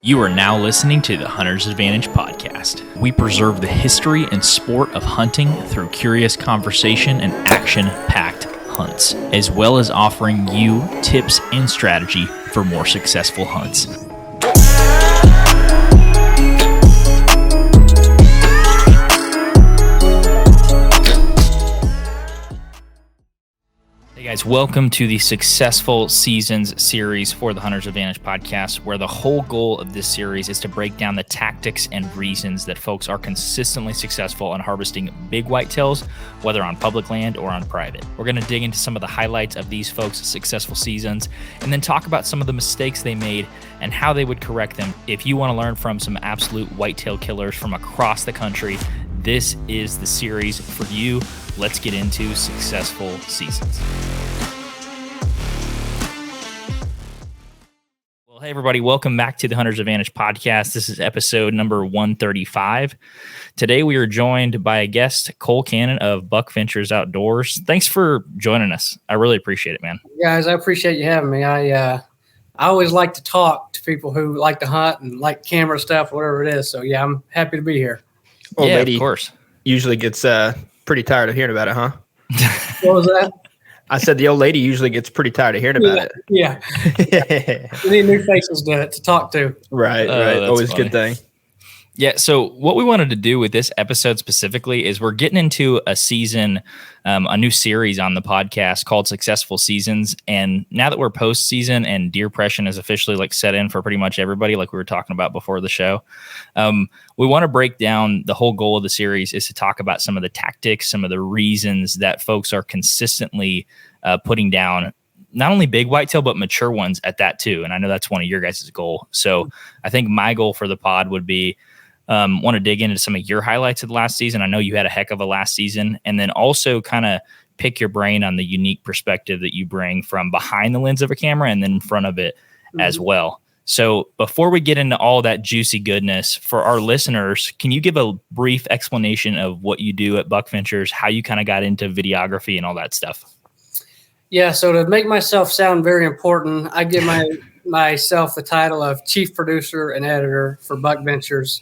You are now listening to the Hunter's Advantage podcast. We preserve the history and sport of hunting through curious conversation and action-packed hunts, as well as offering you tips and strategy for more successful hunts. Hey guys, welcome to the Successful Seasons series for the Hunter's Advantage podcast, where the whole goal of this series is to break down the tactics and reasons that folks are consistently successful on harvesting big whitetails, whether on public land or on private. We're going to dig into some of the highlights of these folks' successful seasons, and then talk about some of the mistakes they made and how they would correct them. If you want to learn from some absolute whitetail killers from across the country, this is the series for you. Let's get into Successful Seasons. Well, hey everybody, welcome back to the Hunter's Advantage podcast. This is episode number 135. Today we are joined by a guest, Cole Cannon of BuckVentures Outdoors. Thanks for joining us. I really appreciate it, man. Guys, I appreciate you having me. I always like to talk to people who like to hunt and like camera stuff, whatever it is. So yeah, I'm happy to be here. Old lady of course. Usually gets pretty tired of hearing about it, huh? What was that? I said the old lady usually gets pretty tired of hearing about it. Yeah. We need new faces to talk to. Right. Always funny. a good thing. Yeah, so what we wanted to do with this episode specifically is we're getting into a season, a new series on the podcast called Successful Seasons. And now that we're post-season and deer depression is officially like set in for pretty much everybody, like we were talking about before the show, we want to break down the whole goal of the series is to talk about some of the tactics, some of the reasons that folks are consistently putting down not only big whitetail, but mature ones at that too. And I know that's one of your guys' goal. So I think my goal for the pod would be want to dig into some of your highlights of the last season. I know you had a heck of a last season, and then also kind of pick your brain on the unique perspective that you bring from behind the lens of a camera and then in front of it as well. So before we get into all that juicy goodness for our listeners, can you give a brief explanation of what you do at BuckVentures, how you kind of got into videography and all that stuff? Yeah, so to make myself sound very important, I give myself the title of chief producer and editor for BuckVentures.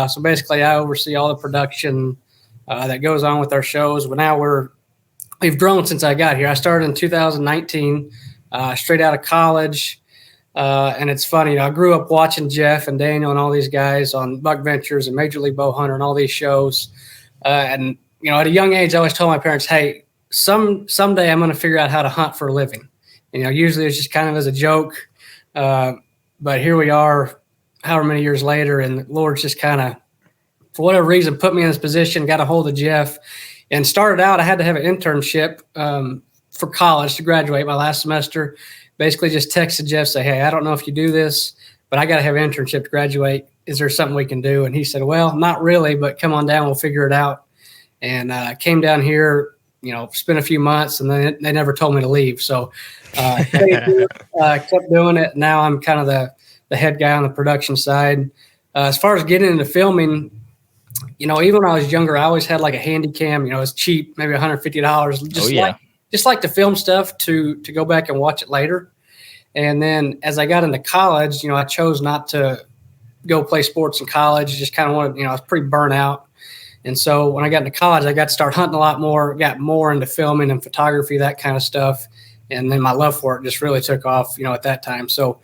So basically, I oversee all the production that goes on with our shows. But now we've grown since I got here. I started in 2019, straight out of college. And it's funny, I grew up watching Jeff and Daniel and all these guys on BuckVentures and Major League Bow Hunter and all these shows. And at a young age, I always told my parents, "Hey, someday I'm going to figure out how to hunt for a living." Usually it's just kind of as a joke. But here we are, however many years later, and the Lord's just kind of, for whatever reason, put me in this position, got a hold of Jeff, and started out, I had to have an internship for college to graduate my last semester. Basically just texted Jeff, say, "Hey, I don't know if you do this, but I got to have an internship to graduate. Is there something we can do?" And he said, "Well, not really, but come on down, we'll figure it out." And came down here, spent a few months, and then they never told me to leave. So kept doing it. Now I'm kind of the head guy on the production side. As far as getting into filming, even when I was younger, I always had like a handy cam. It's cheap, maybe $150. Just like to film stuff to go back and watch it later. And then as I got into college, I chose not to go play sports in college. Just kind of wanted, I was pretty burnt out. And so when I got into college, I got to start hunting a lot more, got more into filming and photography, that kind of stuff. And then my love for it just really took off, at that time. So,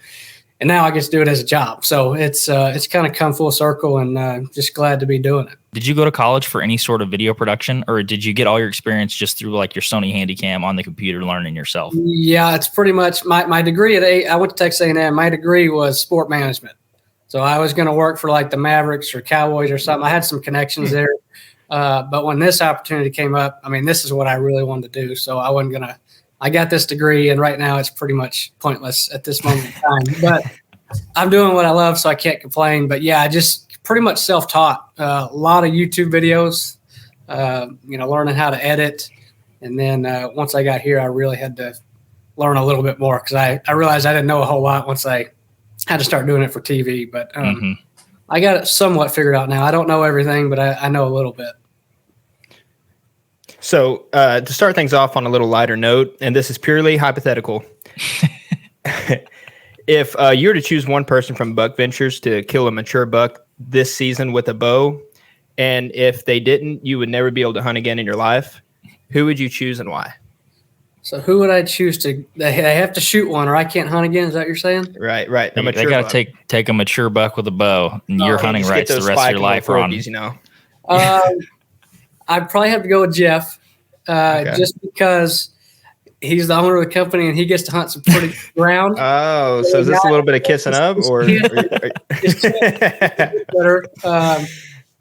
and now I get to do it as a job. So it's kind of come full circle, and just glad to be doing it. Did you go to college for any sort of video production, or did you get all your experience just through like your Sony Handycam on the computer learning yourself? Yeah, it's pretty much my degree I went to Texas A&M. My degree was sport management. So I was going to work for like the Mavericks or Cowboys or something. I had some connections there. But when this opportunity came up, this is what I really wanted to do. So I got this degree, and right now it's pretty much pointless at this moment in time. But I'm doing what I love, so I can't complain. But yeah, I just pretty much self-taught. A lot of YouTube videos, learning how to edit. And then once I got here, I really had to learn a little bit more because I realized I didn't know a whole lot once I had to start doing it for TV. But I got it somewhat figured out now. I don't know everything, but I know a little bit. So to start things off on a little lighter note, and this is purely hypothetical, If you were to choose one person from BuckVentures to kill a mature buck this season with a bow, and if they didn't, you would never be able to hunt again in your life, who would you choose and why? So who would I choose to? They have to shoot one, or I can't hunt again. Is that what you're saying? Right. They got to take a mature buck with a bow, and you're hunting rights the rest of your life, Ron. You know. I'd probably have to go with Jeff, just because he's the owner of the company and he gets to hunt some pretty ground. Oh, so is this a little bit of kissing up, or?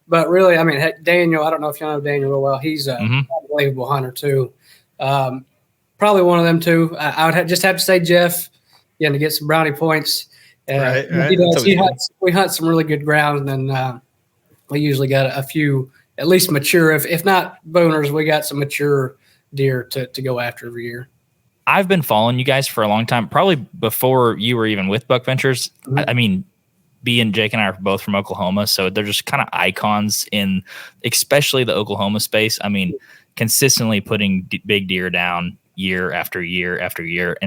But really, I mean, Daniel. I don't know if you know Daniel real well. He's an unbelievable hunter too. Probably one of them two. I would just have to say Jeff, to get some brownie points. Right. We hunt some really good ground, and then we usually got a few, at least mature. If not Booners, we got some mature deer to go after every year. I've been following you guys for a long time, probably before you were even with BuckVentures. I mean, Jake and I are both from Oklahoma, so they're just kind of icons in, especially the Oklahoma space. I mean, consistently putting big deer down year after year after year,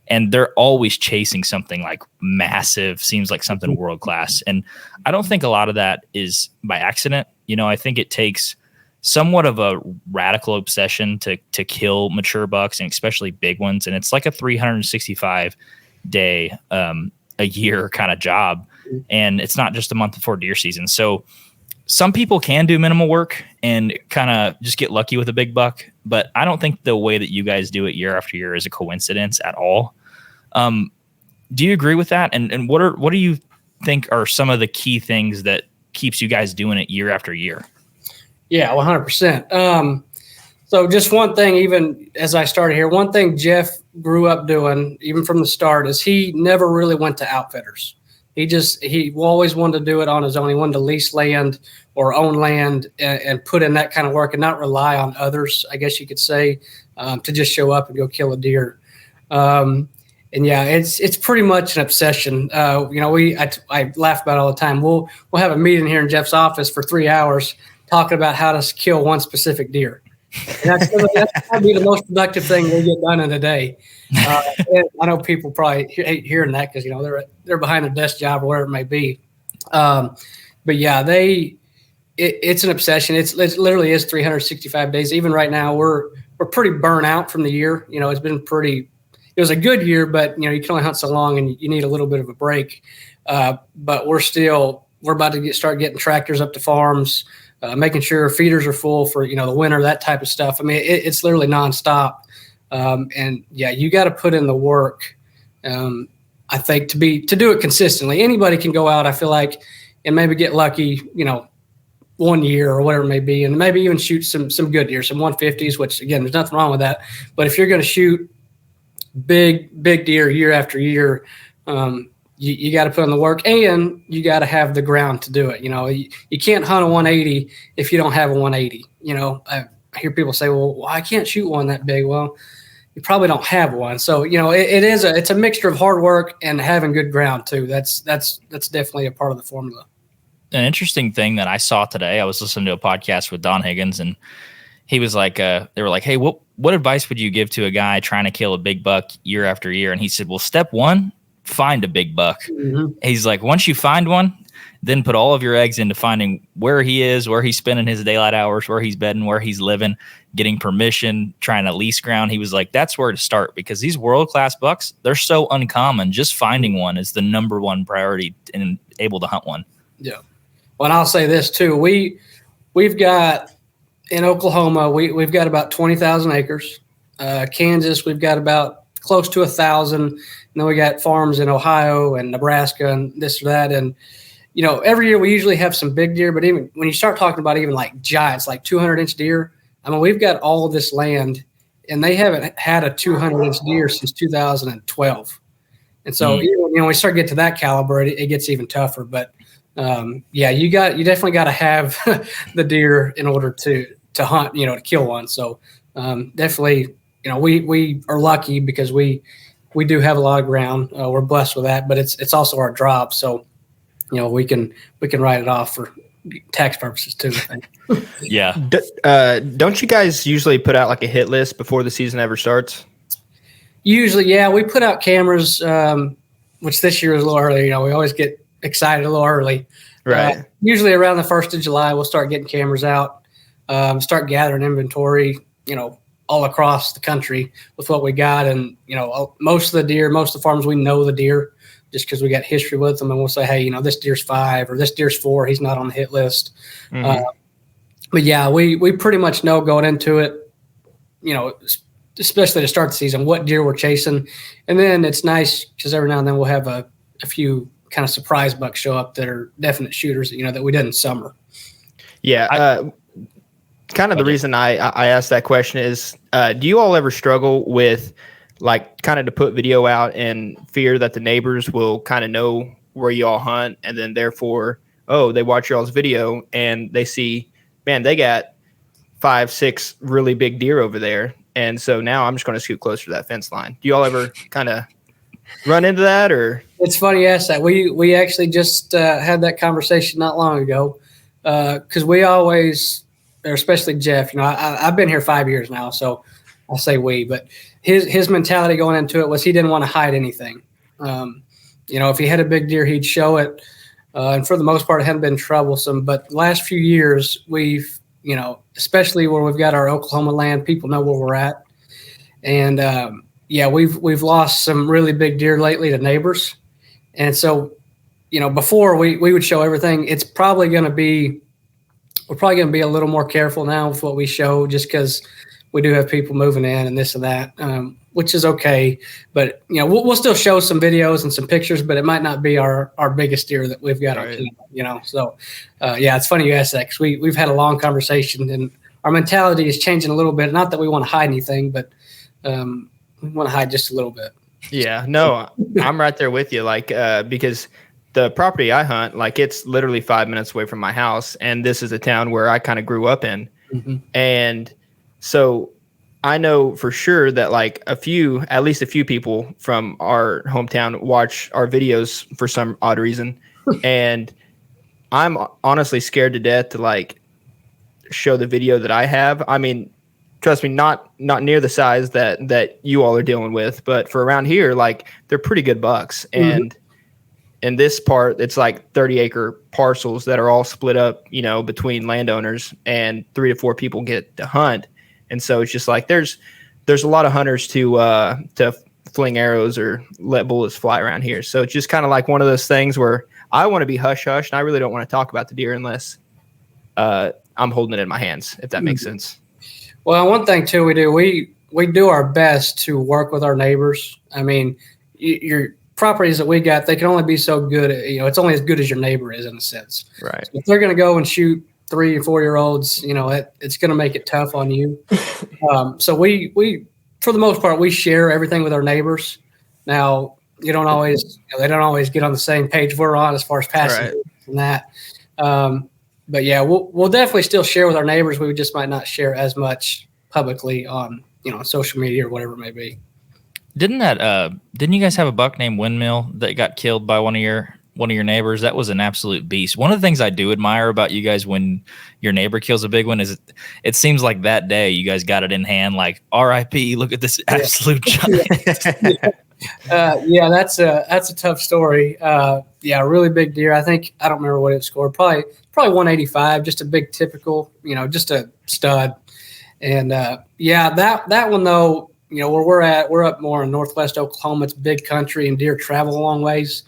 and they're always chasing something like massive, seems like something world class. And I don't think a lot of that is by accident. I think it takes somewhat of a radical obsession to kill mature bucks, and especially big ones. And it's like a 365 day a year kind of job, and it's not just a month before deer season. So some people can do minimal work and kind of just get lucky with a big buck, but I don't think the way that you guys do it year after year is a coincidence at all. Do you agree with that? And what do you think are some of the key things that keeps you guys doing it year after year? Yeah, 100%. So just one thing, even as I started here, one thing Jeff grew up doing, even from the start, is he never really went to outfitters. He always wanted to do it on his own. He wanted to lease land or own land and put in that kind of work and not rely on others, I guess you could say, to just show up and go kill a deer. And yeah, it's pretty much an obsession. I laugh about it all the time. We'll have a meeting here in Jeff's office for 3 hours talking about how to kill one specific deer. And that's probably the most productive thing we get done in a day. And I know people probably hate hearing that because they're behind their desk job or whatever it may be. But yeah, it's an obsession. It literally is 365 days. Even right now, we're pretty burnt out from the year. It's been pretty. It was a good year, but you can only hunt so long, and you need a little bit of a break. But we're about to start getting tractors up to farms, making sure feeders are full for the winter, that type of stuff. I mean, it's literally nonstop. And yeah, you got to put in the work. I think to do it consistently. Anybody can go out, I feel like, and maybe get lucky, 1 year or whatever it may be, and maybe even shoot some good deer, some 150s. Which again, there's nothing wrong with that. But if you're going to shoot big deer year after year, you got to put in the work, and you got to have the ground to do it. You can't hunt a 180 if you don't have a 180. I hear people say, well, I can't shoot one that big. Well, you probably don't have one. So, it's a mixture of hard work and having good ground too. That's definitely a part of the formula. An interesting thing that I saw today, I was listening to a podcast with Don Higgins, and he was like, they were like, hey, what advice would you give to a guy trying to kill a big buck year after year? And he said, well, step one, find a big buck. Mm-hmm. He's like, once you find one, then put all of your eggs into finding where he is, where he's spending his daylight hours, where he's bedding, where he's living, getting permission, trying to lease ground. He was like, that's where to start, because these world-class bucks, they're so uncommon. Just finding one is the number one priority and able to hunt one. Yeah. Well, and I'll say this too. We've got in Oklahoma, we've got about 20,000 acres. Kansas, we've got about close to 1,000. And then we got farms in Ohio and Nebraska and this or that. And, every year we usually have some big deer, but even when you start talking about even like giants, like 200-inch deer, I mean, we've got all this land, and they haven't had a 200-inch deer since 2012. And so, when we start getting to that caliber, it gets even tougher. But yeah, you definitely got to have the deer in order to hunt, to kill one. So definitely, we are lucky because we do have a lot of ground. We're blessed with that, but it's also our job. So, we can write it off for tax purposes too, I think. Yeah. Don't you guys usually put out like a hit list before the season ever starts? Usually, yeah. We put out cameras which this year was a little early. You know, we always get excited a little early. Right. Usually around the 1st of July, we'll start getting cameras out, start gathering inventory, you know, all across the country with what we got. And, you know, most of the farms, we know the deer just because we got history with them. And we'll say, hey, you know, this deer's 5 or this deer's 4. He's not on the hit list. Mm-hmm. But yeah, we pretty much know going into it, you know, especially to start the season, what deer we're chasing. And then it's nice because every now and then we'll have a few kind of surprise bucks show up that are definite shooters, you know, that we did in summer. Yeah. Kind of the reason I asked that question is, do you all ever struggle with like kind of to put video out and fear that the neighbors will kind of know where you all hunt, and then therefore, they watch y'all's video and they see, man, they got 5, 6 really big deer over there. And so now I'm just going to scoot closer to that fence line. Do you all ever kind of run into that? Or it's funny you ask that. We actually just had that conversation not long ago because we always, or especially Jeff, you know, I've been here 5 years now, so I say we, but his mentality going into it was he didn't want to hide anything. You know, if he had a big deer, he'd show it. And for the most part, it hadn't been troublesome. But the last few years, we've, you know, especially where we've got our Oklahoma land, people know where we're at. And yeah, we've lost some really big deer lately to neighbors. And so, you know, before we would show everything, we're probably going to be a little more careful now with what we show, just because we do have people moving in and this and that, which is okay. But, you know, we'll still show some videos and some pictures, but it might not be our biggest deer that we've got on camera, you know. So, yeah, it's funny you ask that because we've had a long conversation and our mentality is changing a little bit. Not that we want to hide anything, but we want to hide just a little bit. Yeah, no, I'm right there with you. Like, because the property I hunt, like, it's literally 5 minutes away from my house. And this is a town where I kind of grew up in. Mm-hmm. And so I know for sure that like at least a few people from our hometown watch our videos for some odd reason. And I'm honestly scared to death to like show the video that I have. I mean, trust me, not near the size that you all are dealing with, but for around here, like they're pretty good bucks. Mm-hmm. And in this part, it's like 30-acre parcels that are all split up, you know, between landowners, and 3 to 4 people get to hunt. And so it's just like there's a lot of hunters to fling arrows or let bullets fly around here. So it's just kind of like one of those things where I want to be hush hush, and I really don't want to talk about the deer unless I'm holding it in my hands, if that makes sense. Well, one thing too we do our best to work with our neighbors. I mean, your properties that we got, they can only be so good. You know, it's only as good as your neighbor is in a sense. Right. So if they're going to go and shoot 3 and 4-year-olds, you know, it's going to make it tough on you. So we, for the most part, we share everything with our neighbors. Now, they don't always get on the same page we're on as far as passing and that. But yeah, we'll definitely still share with our neighbors. We just might not share as much publicly on, you know, social media or whatever it may be. Didn't you guys have a buck named Windmill that got killed by one of your neighbors? That was an absolute beast. One of the things I do admire about you guys when your neighbor kills a big one is it seems like that day you guys got it in hand, like RIP, look at this absolute giant. Yeah, that's a tough story. Yeah, really big deer. I don't remember what it scored. Probably 185, just a big typical, you know, just a stud. And yeah, that one though, you know, where we're up more in northwest Oklahoma. It's big country and deer travel a long ways.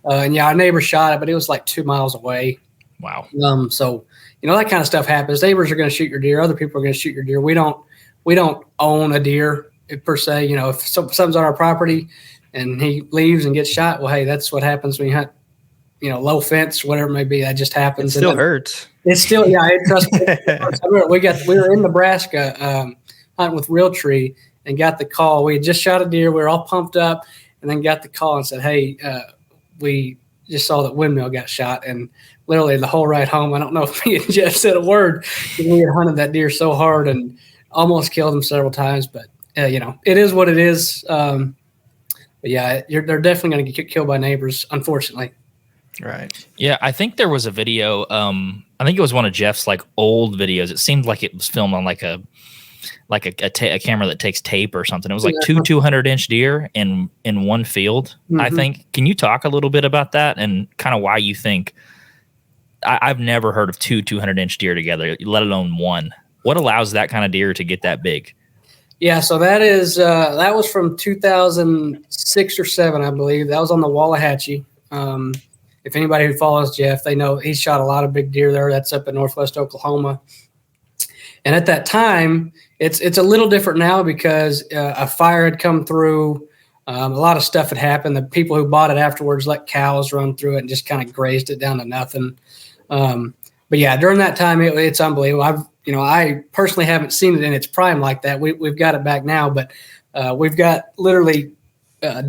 And yeah, our neighbor shot it, but it was like 2 miles away. Wow. So, you know, that kind of stuff happens. Neighbors are going to shoot your deer. Other people are going to shoot your deer. We don't own a deer per se. You know, if something's on our property and he leaves and gets shot, well, hey, that's what happens when you hunt, you know, low fence, whatever it may be. That just happens. It still hurts. It's still, yeah. Trust me. We were in Nebraska hunting with Realtree and got the call. We had just shot a deer. We were all pumped up, and then got the call and said, hey, we just saw that Windmill got shot. And literally the whole ride home, I don't know if me and Jeff said a word. We had hunted that deer so hard and almost killed him several times. But, you know, it is what it is. But yeah, they're definitely going to get killed by neighbors, unfortunately. Right. Yeah, I think there was a video. I think it was one of Jeff's like old videos. It seemed like it was filmed on like a a camera that takes tape or something. It was like 200-inch deer in one field, I think. Can you talk a little bit about that and kind of why you think I've never heard of 200-inch deer together, let alone one. What allows that kind of deer to get that big? Yeah, so that was from 2006 or 7, I believe. That was on the Wallahatchie. If anybody who follows Jeff, they know he's shot a lot of big deer there. That's up in northwest Oklahoma. And at that time, it's a little different now because a fire had come through. A lot of stuff had happened. The people who bought it afterwards let cows run through it and just kind of grazed it down to nothing. But yeah, during that time, it's unbelievable. I personally haven't seen it in its prime like that. We've got it back now, but we've got literally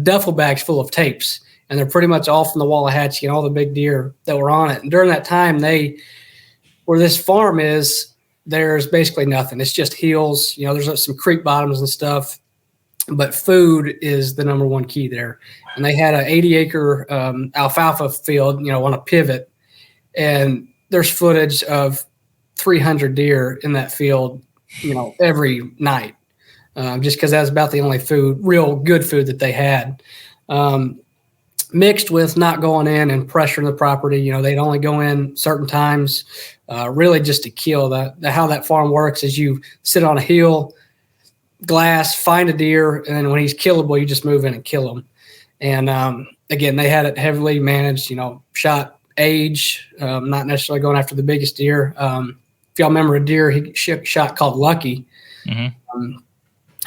duffel bags full of tapes, and they're pretty much all from the Wallahatchie and all the big deer that were on it. And during that time, where this farm is, there's basically nothing. It's just hills. There's some creek bottoms and stuff, but food is the number one key there. And they had an 80-acre alfalfa field, on a pivot, and there's footage of 300 deer in that field, every night, just because that's about the only real good food that they had, mixed with not going in and pressuring the property. They'd only go in certain times, really just to kill. How that farm works is you sit on a hill, glass, find a deer, and then when he's killable, you just move in and kill him. And again, they had it heavily managed, shot age, not necessarily going after the biggest deer. If y'all remember a deer he shot called Lucky,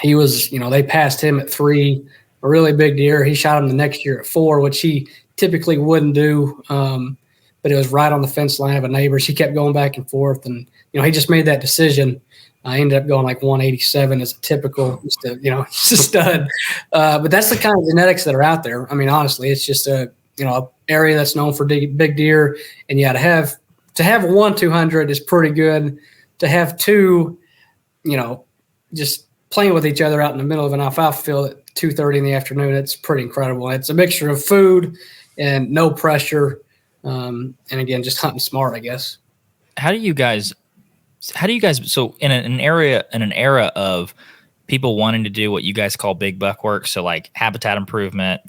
he was, they passed him at 3, a really big deer. He shot him the next year at 4, which he typically wouldn't do. But it was right on the fence line of a neighbor's. He kept going back and forth, and he just made that decision. I ended up going like 187 as a typical, just a stud. But that's the kind of genetics that are out there. I mean, honestly, it's just a area that's known for big deer, and to have 1 200 is pretty good. To have 2, just playing with each other out in the middle of an alfalfa field at 2:30 in the afternoon, it's pretty incredible. It's a mixture of food and no pressure, and again, just hunting smart, I guess. How do you guys? So in an era of people wanting to do what you guys call big buck work, so like habitat improvement,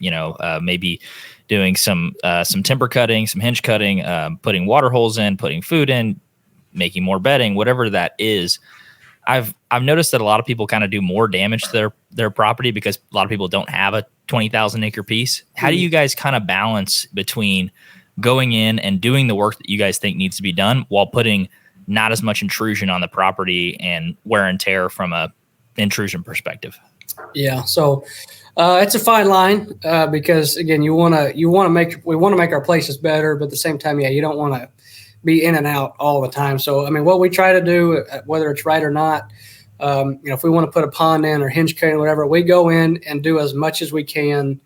maybe doing some timber cutting, some hinge cutting, putting water holes in, putting food in, making more bedding, whatever that is. I've noticed that a lot of people kind of do more damage to their property because a lot of people don't have a 20,000 acre piece. How do you guys kind of balance between going in and doing the work that you guys think needs to be done while putting not as much intrusion on the property and wear and tear from a intrusion perspective? Yeah. So it's a fine line because again, we want to make our places better, but at the same time, you don't want to be in and out all the time. So, I mean, what we try to do, whether it's right or not, if we want to put a pond in or hinge cutting or whatever, we go in and do as much as we can,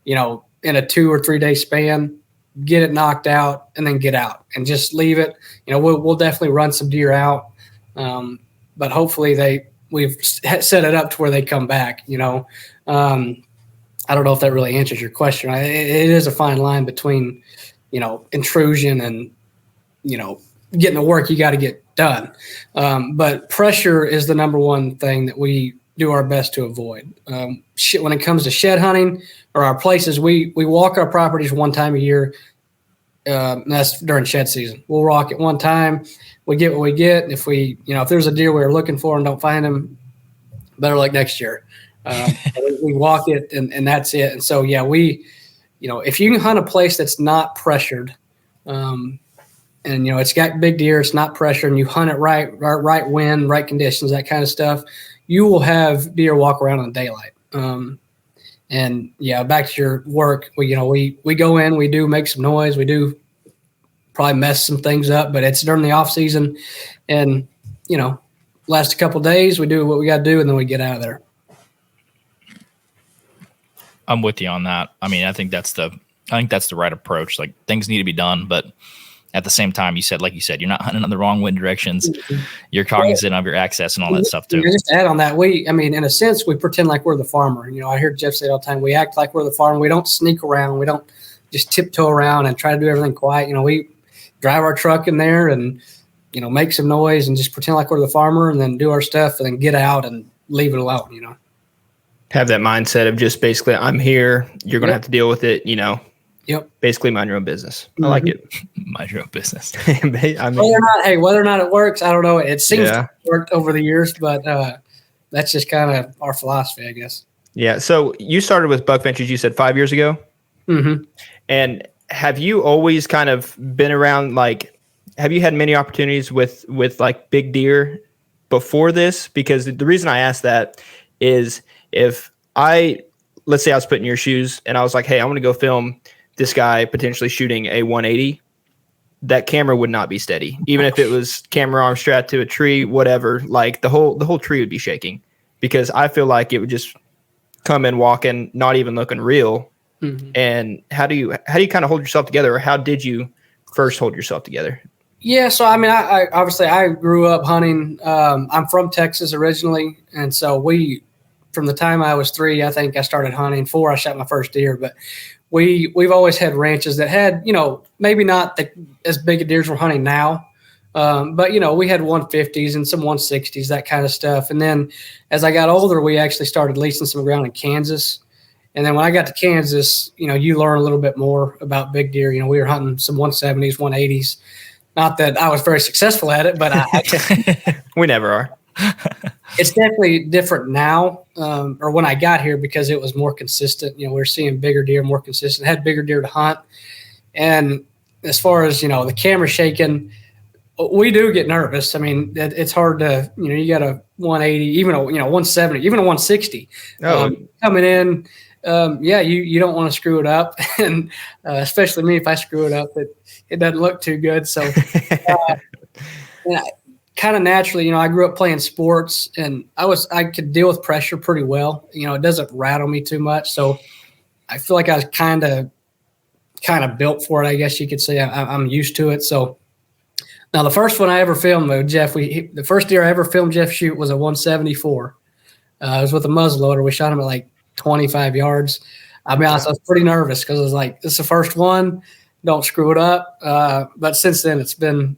in a 2 or 3 day span, get it knocked out and then get out and just leave it. We'll definitely run some deer out. But hopefully we've set it up to where they come back, I don't know if that really answers your question. It is a fine line between, intrusion and, getting the work you got to get done. But pressure is the number one thing that we do our best to avoid. When it comes to shed hunting or our places, we walk our properties one time a year. That's during shed season. We'll walk it one time. We get what we get. If if there's a deer we were looking for and don't find him, better luck next year. We walk it and that's it. And so, yeah, if you can hunt a place that's not pressured, and it's got big deer, it's not pressured, and you hunt it right wind, right conditions, that kind of stuff, you will have deer walk around in daylight. And yeah, back to your work, we go in, we do make some noise, we do probably mess some things up, but it's during the off season, and last a couple of days, we do what we got to do, and then we get out of there. I'm with you on that. I mean, I think that's the right approach. Like, things need to be done, but at the same time, like you said, you're not hunting in the wrong wind directions. You're cognizant of your access and all that stuff too. Just to add on that, in a sense, we pretend like we're the farmer. I hear Jeff say it all the time. We act like we're the farmer. We don't sneak around. We don't just tiptoe around and try to do everything quiet. We drive our truck in there and make some noise and just pretend like we're the farmer and then do our stuff and then get out and leave it alone, Have that mindset of just basically, I'm here, you're going to have to deal with it, Yep. Basically mind your own business. I like it. Mind your own business. I mean, whether or not it works, I don't know. It seems to have worked over the years, but that's just kind of our philosophy, I guess. Yeah. So you started with BuckVentures, you said 5 years ago. Mm-hmm. And have you always kind of been around, have you had many opportunities with like big deer before this? Because the reason I ask that is let's say I was put in your shoes and I was like, hey, I want to go film this guy potentially shooting a 180, that camera would not be steady. Even if it was camera arm strapped to a tree, whatever, like the whole tree would be shaking, because I feel like it would just come in walking, not even looking real. Mm-hmm. And how do you kind of hold yourself together, or how did you first hold yourself together? Yeah. So, I mean, I obviously I grew up hunting. I'm from Texas originally. And so from the time I was 3, I think I started hunting. 4, I shot my first deer, but we've always had ranches that had, maybe not as big a deers we're hunting now. But we had 150s and some 160s, that kind of stuff. And then as I got older, we actually started leasing some ground in Kansas. And then when I got to Kansas, you learn a little bit more about big deer. We were hunting some 170s, 180s. Not that I was very successful at it, but we never are. It's definitely different now, or when I got here, because it was more consistent. We're seeing bigger deer, more consistent, had bigger deer to hunt. And as far as, the camera shaking, we do get nervous. I mean, it's hard to, you got a 180, even a 170, even a 160 coming in. You don't want to screw it up. And especially me, if I screw it up, it doesn't look too good. So kind of naturally, I grew up playing sports, and I could deal with pressure pretty well. It doesn't rattle me too much. So I feel like I was kind of built for it, I guess you could say. I'm used to it. So now the first one I ever filmed with Jeff, the first deer I ever filmed Jeff shoot was a 174. It was with a muzzleloader. We shot him at like 25 yards. I'll be honest, I was pretty nervous because I was like, this is the first one. Don't screw it up. But since then, it's been,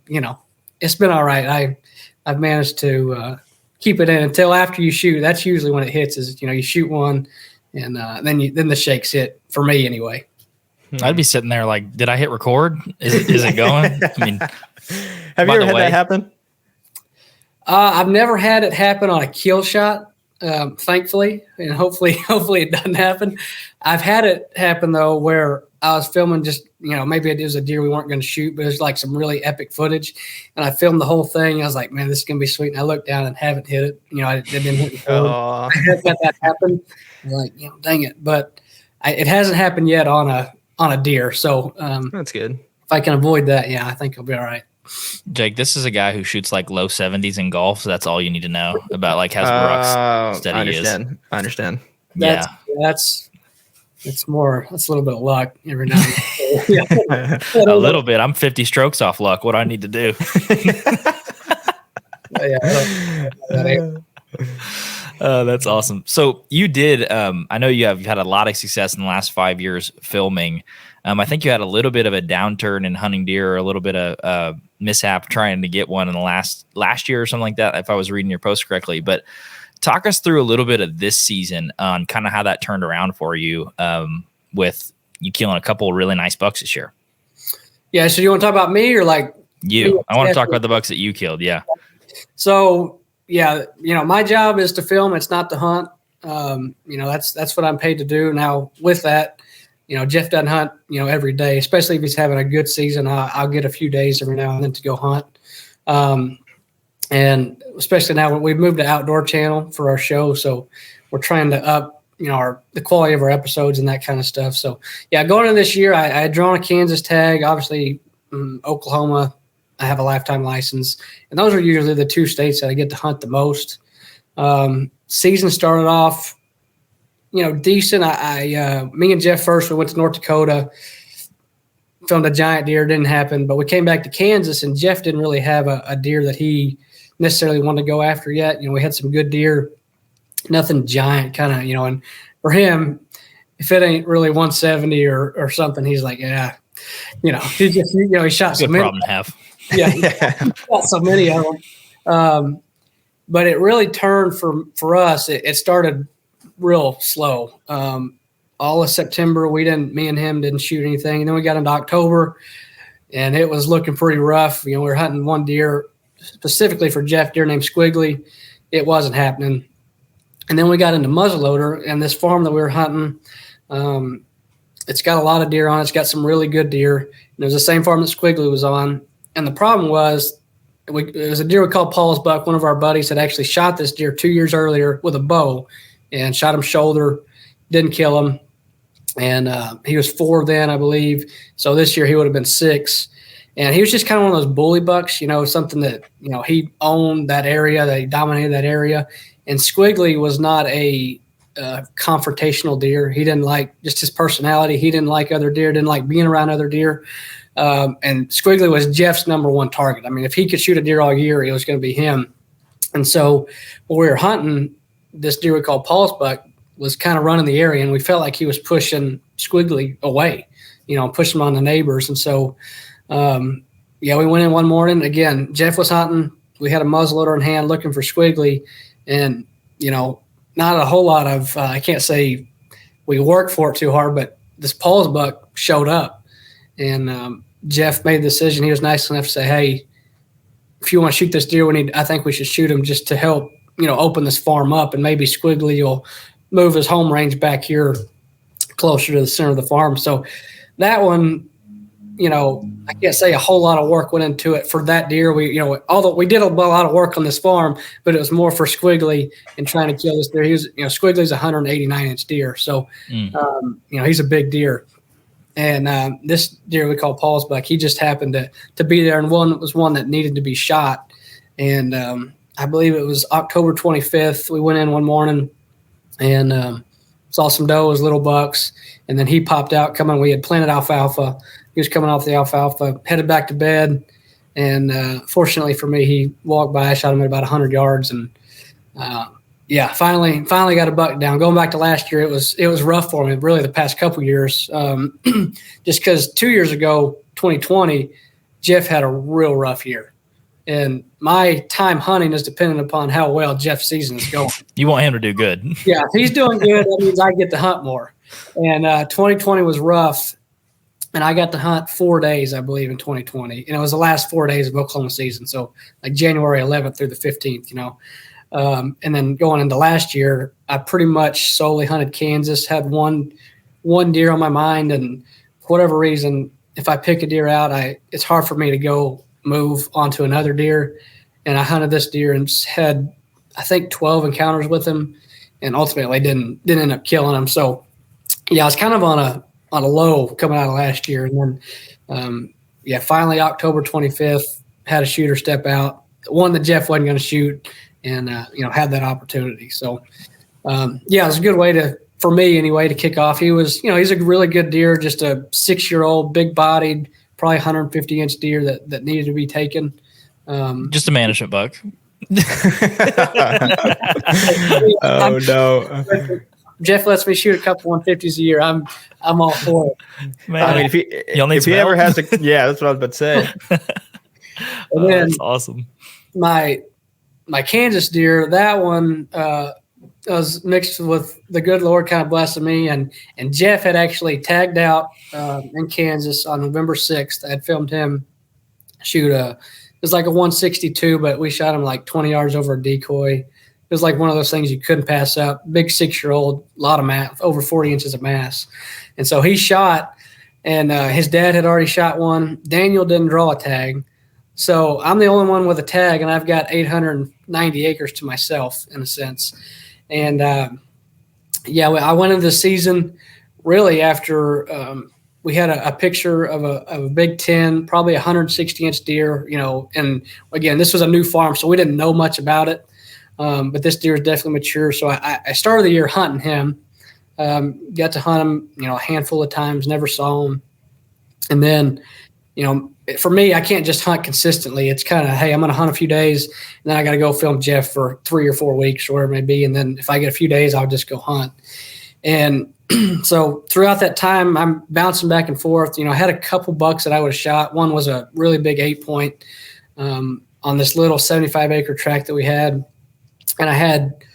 it's been all right. I've managed to keep it in until after you shoot. That's usually when it hits. Is you shoot one, and then the shakes hit for me anyway. I'd be sitting there like, did I hit record? Is it going? I mean, have you ever had that happen? I've never had it happen on a kill shot, thankfully, and hopefully it doesn't happen. I've had it happen though where I was filming just, maybe it was a deer we weren't going to shoot, but there's like some really epic footage. And I filmed the whole thing. I was like, man, this is going to be sweet. And I looked down and haven't hit it. I didn't hit it. I had that happen. I was like, dang it. But it hasn't happened yet on a deer. So that's good. If I can avoid that, I think I'll be all right. Jake, this is a guy who shoots like low 70s in golf. So that's all you need to know about like how steady he is. I understand. It's a little bit of luck every now and then. A little bit. I'm 50 strokes off luck. What do I need to do? That's awesome. So you did, I know you've had a lot of success in the last 5 years filming. I think you had a little bit of a downturn in hunting deer, or a little bit of mishap trying to get one in the last year or something like that, if I was reading your post correctly. But talk us through a little bit of this season on kind of how that turned around for you, with you killing a couple of really nice bucks this year. Yeah. So you want to talk about me or like you? I want to talk about the bucks that you killed. Yeah. So my job is to film. It's not to hunt. That's what I'm paid to do. Now with that, Jeff doesn't hunt, every day, especially if he's having a good season. I'll get a few days every now and then to go hunt. And especially now when we've moved to Outdoor Channel for our show. So we're trying to up, the quality of our episodes and that kind of stuff. So going into this year, I had drawn a Kansas tag, obviously Oklahoma. I have a lifetime license, and those are usually the 2 states that I get to hunt the most. Season started off, decent. Me and Jeff first, we went to North Dakota, filmed a giant deer, didn't happen, but we came back to Kansas, and Jeff didn't really have a deer that he necessarily wanted to go after yet. We had some good deer, nothing giant kind of, and for him, if it ain't really 170 or something, he's like, he just, he shot so Good many. problem to have. Yeah, he shot so many of them. But it really turned for us. It started real slow. All of September, me and him didn't shoot anything. And then we got into October, and it was looking pretty rough. We were hunting one deer specifically for Jeff, deer named Squiggly. It wasn't happening. And then we got into muzzleloader, and this farm that we were hunting, it's got a lot of deer on it. It's got some really good deer. And it was the same farm that Squiggly was on. And the problem was, it was a deer we called Paul's buck. One of our buddies had actually shot this deer 2 years earlier with a bow and shot him shoulder, didn't kill him. And he was 4 then, I believe. So this year he would have been 6. And he was just kind of one of those bully bucks, something that, he owned that area, that he dominated that area. And Squiggly was not a confrontational deer. He didn't like just his personality. He didn't like other deer, didn't like being around other deer. And Squiggly was Jeff's number one target. I mean, if he could shoot a deer all year, it was going to be him. And so when we were hunting, this deer we call Paul's buck was kind of running the area, and we felt like he was pushing Squiggly away, pushing him on the neighbors. And so, we went in one morning. Again, Jeff was hunting. We had a muzzleloader in hand looking for Squiggly, and, not a whole lot of, I can't say we worked for it too hard, but this Paul's buck showed up. And Jeff made the decision. He was nice enough to say, hey, if you want to shoot this deer, I think we should shoot him just to help, open this farm up, and maybe Squiggly will move his home range back here closer to the center of the farm. So that one, I can't say a whole lot of work went into it for that deer. Although we did a lot of work on this farm, but it was more for Squiggly and trying to kill this deer. He was, Squiggly's 189-inch deer. So, he's a big deer. And this deer we call Paul's buck, he just happened to be there, and was one that needed to be shot. And I believe it was October 25th. We went in one morning and saw some does, little bucks, and then he popped out coming. We had planted alfalfa. He was coming off the alfalfa, headed back to bed, and fortunately for me, he walked by. I shot him at about 100 yards, and finally got a buck down. Going back to last year, it was rough for me, really the past couple years, just because 2 years ago, 2020, Jeff had a real rough year. And my time hunting is dependent upon how well Jeff's season is going. You want him to do good. Yeah, if he's doing good, that means I get to hunt more. And 2020 was rough, and I got to hunt 4 days, I believe, in 2020. And it was the last 4 days of Oklahoma season, so like January 11th through the 15th, And then going into last year, I pretty much solely hunted Kansas, had one deer on my mind, and for whatever reason, if I pick a deer out, it's hard for me to go move onto another deer. And I hunted this deer and had, I think, 12 encounters with him, and ultimately didn't end up killing him. So I was kind of on a low coming out of last year. And then finally October 25th, had a shooter step out, one that Jeff wasn't going to shoot, and had that opportunity. So it was a good way for me anyway to kick off. He was, he's a really good deer, just a 6-year-old, big bodied, probably 150-inch deer that needed to be taken. Just a management buck. Oh no! Jeff lets me shoot a couple 150s a year. I'm all for it. Man, I mean, if he ever has that's what I was about to say. And then that's awesome. My Kansas deer, that one was mixed with the good Lord kind of blessing me, and Jeff had actually tagged out in Kansas on November 6th. I had filmed him shoot it was like a 162, but we shot him like 20 yards over a decoy. It was like one of those things you couldn't pass up. Big 6-year-old, a lot of mass, over 40 inches of mass. And so he shot, and his dad had already shot one. Daniel didn't draw a tag. So I'm the only one with a tag, and I've got 890 acres to myself in a sense. And I went into the season really after we had a picture of a Big 10, probably 160-inch deer, and again, this was a new farm, so we didn't know much about it. But this deer is definitely mature. So I started the year hunting him, got to hunt him, a handful of times, never saw him. And then, for me, I can't just hunt consistently. It's kind of, hey, I'm going to hunt a few days, and then I got to go film Jeff for 3 or 4 weeks or whatever it may be. And then if I get a few days, I'll just go hunt. And so throughout that time, I'm bouncing back and forth. I had a couple bucks that I would have shot. One was a really big 8-point on this little 75-acre tract that we had. And I had,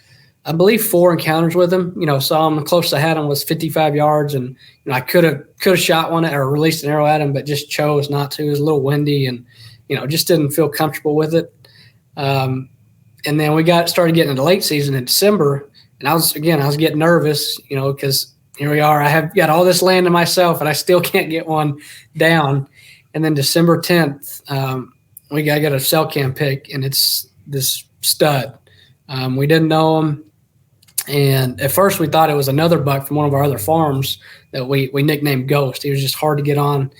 I believe, 4 encounters with him. Saw him. The closest I had him was 55 yards. And I could have shot one or released an arrow at him, but just chose not to. It was a little windy and, just didn't feel comfortable with it. And then we started getting into late season in December. And I was getting nervous, because here we are. I have got all this land to myself, and I still can't get one down. And then December 10th, I got a cell cam pick, and it's this stud. We didn't know him, and at first we thought it was another buck from one of our other farms that we nicknamed Ghost. He was just hard to get on.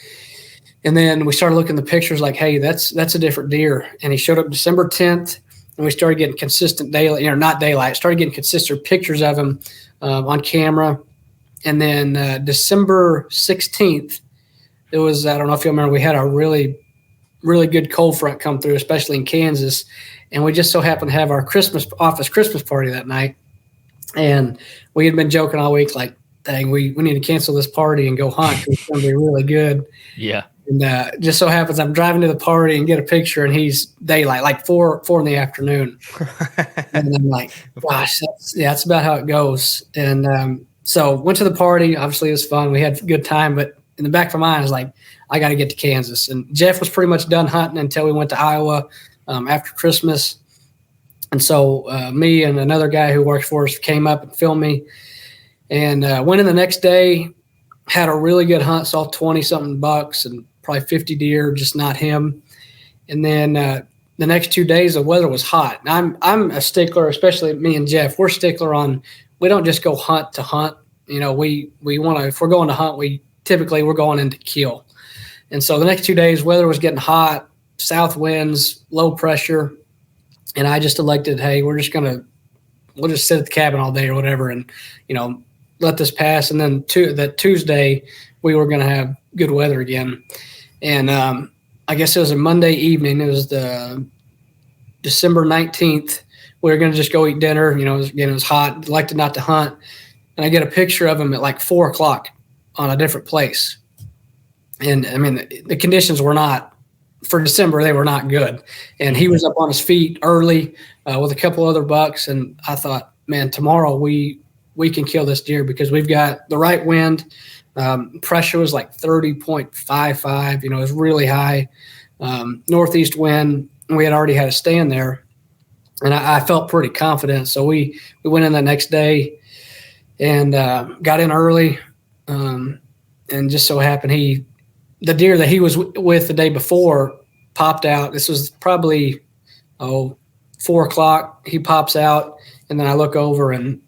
And then we started looking at the pictures like, hey, that's a different deer. And he showed up December 10th, and we started getting consistent started getting consistent pictures of him on camera. And then December 16th, it was, I don't know if you remember, we had a really, really good cold front come through, especially in Kansas. And we just so happened to have our office Christmas party that night. And we had been joking all week, like, dang, we need to cancel this party and go hunt because it's going to be really good. Yeah. And just so happens I'm driving to the party and get a picture, and he's daylight, like 4 in the afternoon. And I'm like, gosh, that's about how it goes. And so went to the party. Obviously, it was fun. We had a good time. But in the back of my mind, I was like, I got to get to Kansas. And Jeff was pretty much done hunting until we went to Iowa after Christmas. And so me and another guy who works for us came up and filmed me. And went in the next day, had a really good hunt, saw 20-something bucks and probably 50 deer, just not him. And then the next 2 days, the weather was hot. And I'm a stickler, especially me and Jeff. We're stickler on, we don't just go hunt to hunt. We want to, if we're going to hunt, we're going in to kill. And so the next 2 days, weather was getting hot, south winds, low pressure. And I just elected, hey, we'll just sit at the cabin all day or whatever and, let this pass. And then that Tuesday, we were going to have good weather again. And I guess it was a Monday evening. It was the December 19th. We were going to just go eat dinner. It was hot, elected not to hunt. And I get a picture of him at like 4 o'clock on a different place. And I mean, the conditions were not, for December, they were not good. And he was up on his feet early with a couple other bucks. And I thought, man, tomorrow we can kill this deer because we've got the right wind. Pressure was like 30.55. It was really high. Northeast wind. We had already had a stand there. And I felt pretty confident. So we went in the next day and got in early. And just so happened the deer that he was with the day before popped out. This was probably 4 o'clock. He pops out, and then I look over, and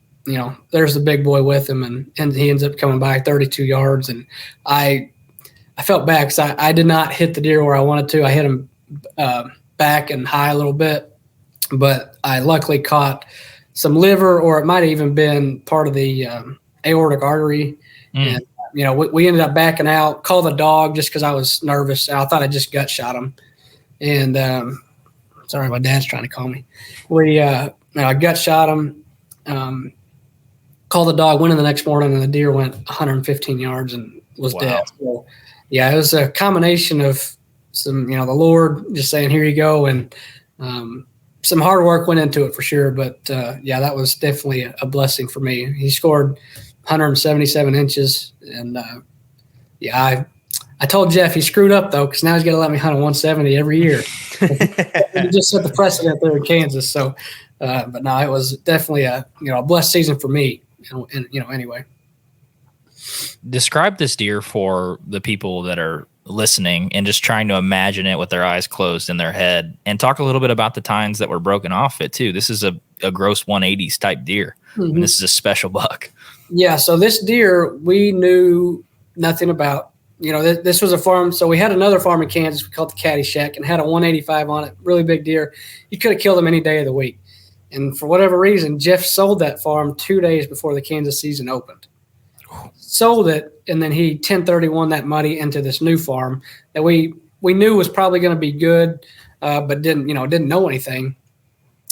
there's the big boy with him, and he ends up coming by 32 yards. And I felt bad because I did not hit the deer where I wanted to. I hit him back and high a little bit, but I luckily caught some liver, or it might have even been part of the aortic artery. And we ended up backing out, called the dog just because I was nervous. I thought I just gut shot him. And sorry, my dad's trying to call me. I gut shot him, called the dog, went in the next morning, and the deer went 115 yards and was dead. So, yeah, it was a combination of some, the Lord just saying, here you go. And some hard work went into it for sure. But, that was definitely a blessing for me. He scored 177 inches. And, I told Jeff he screwed up, though, because now he's got to let me hunt a 170 every year. He just set the precedent there in Kansas. So, but no, it was definitely a blessed season for me. Anyway. Describe this deer for the people that are listening and just trying to imagine it with their eyes closed in their head, and talk a little bit about the tines that were broken off it too. This is a gross 180s type deer. And this is a special buck. Yeah. So this deer, we knew nothing about. This was a farm. So we had another farm in Kansas we called the Caddy Shack, and had a 185 on it, really big deer. You could have killed him any day of the week. And for whatever reason, Jeff sold that farm 2 days before the Kansas season opened. Sold it, and then he 1031 that money into this new farm that we knew was probably going to be good, but didn't know anything.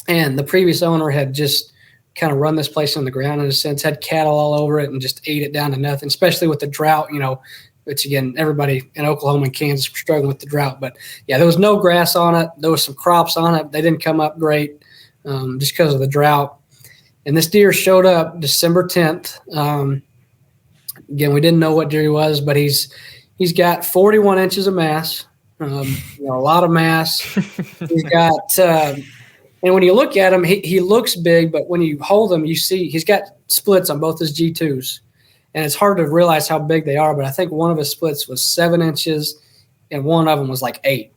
And the previous owner had just kind of run this place on the ground in a sense, had cattle all over it and just ate it down to nothing, especially with the drought, which again, everybody in Oklahoma and Kansas were struggling with the drought. But yeah, there was no grass on it. There was some crops on it. They didn't come up great just because of the drought. And this deer showed up December 10th. Again, we didn't know what deer he was, but he's got 41 inches of mass, a lot of mass. He's got, and when you look at him, he looks big, but when you hold him, you see he's got splits on both his G2s. And it's hard to realize how big they are, but I think one of his splits was 7 inches and one of them was like 8.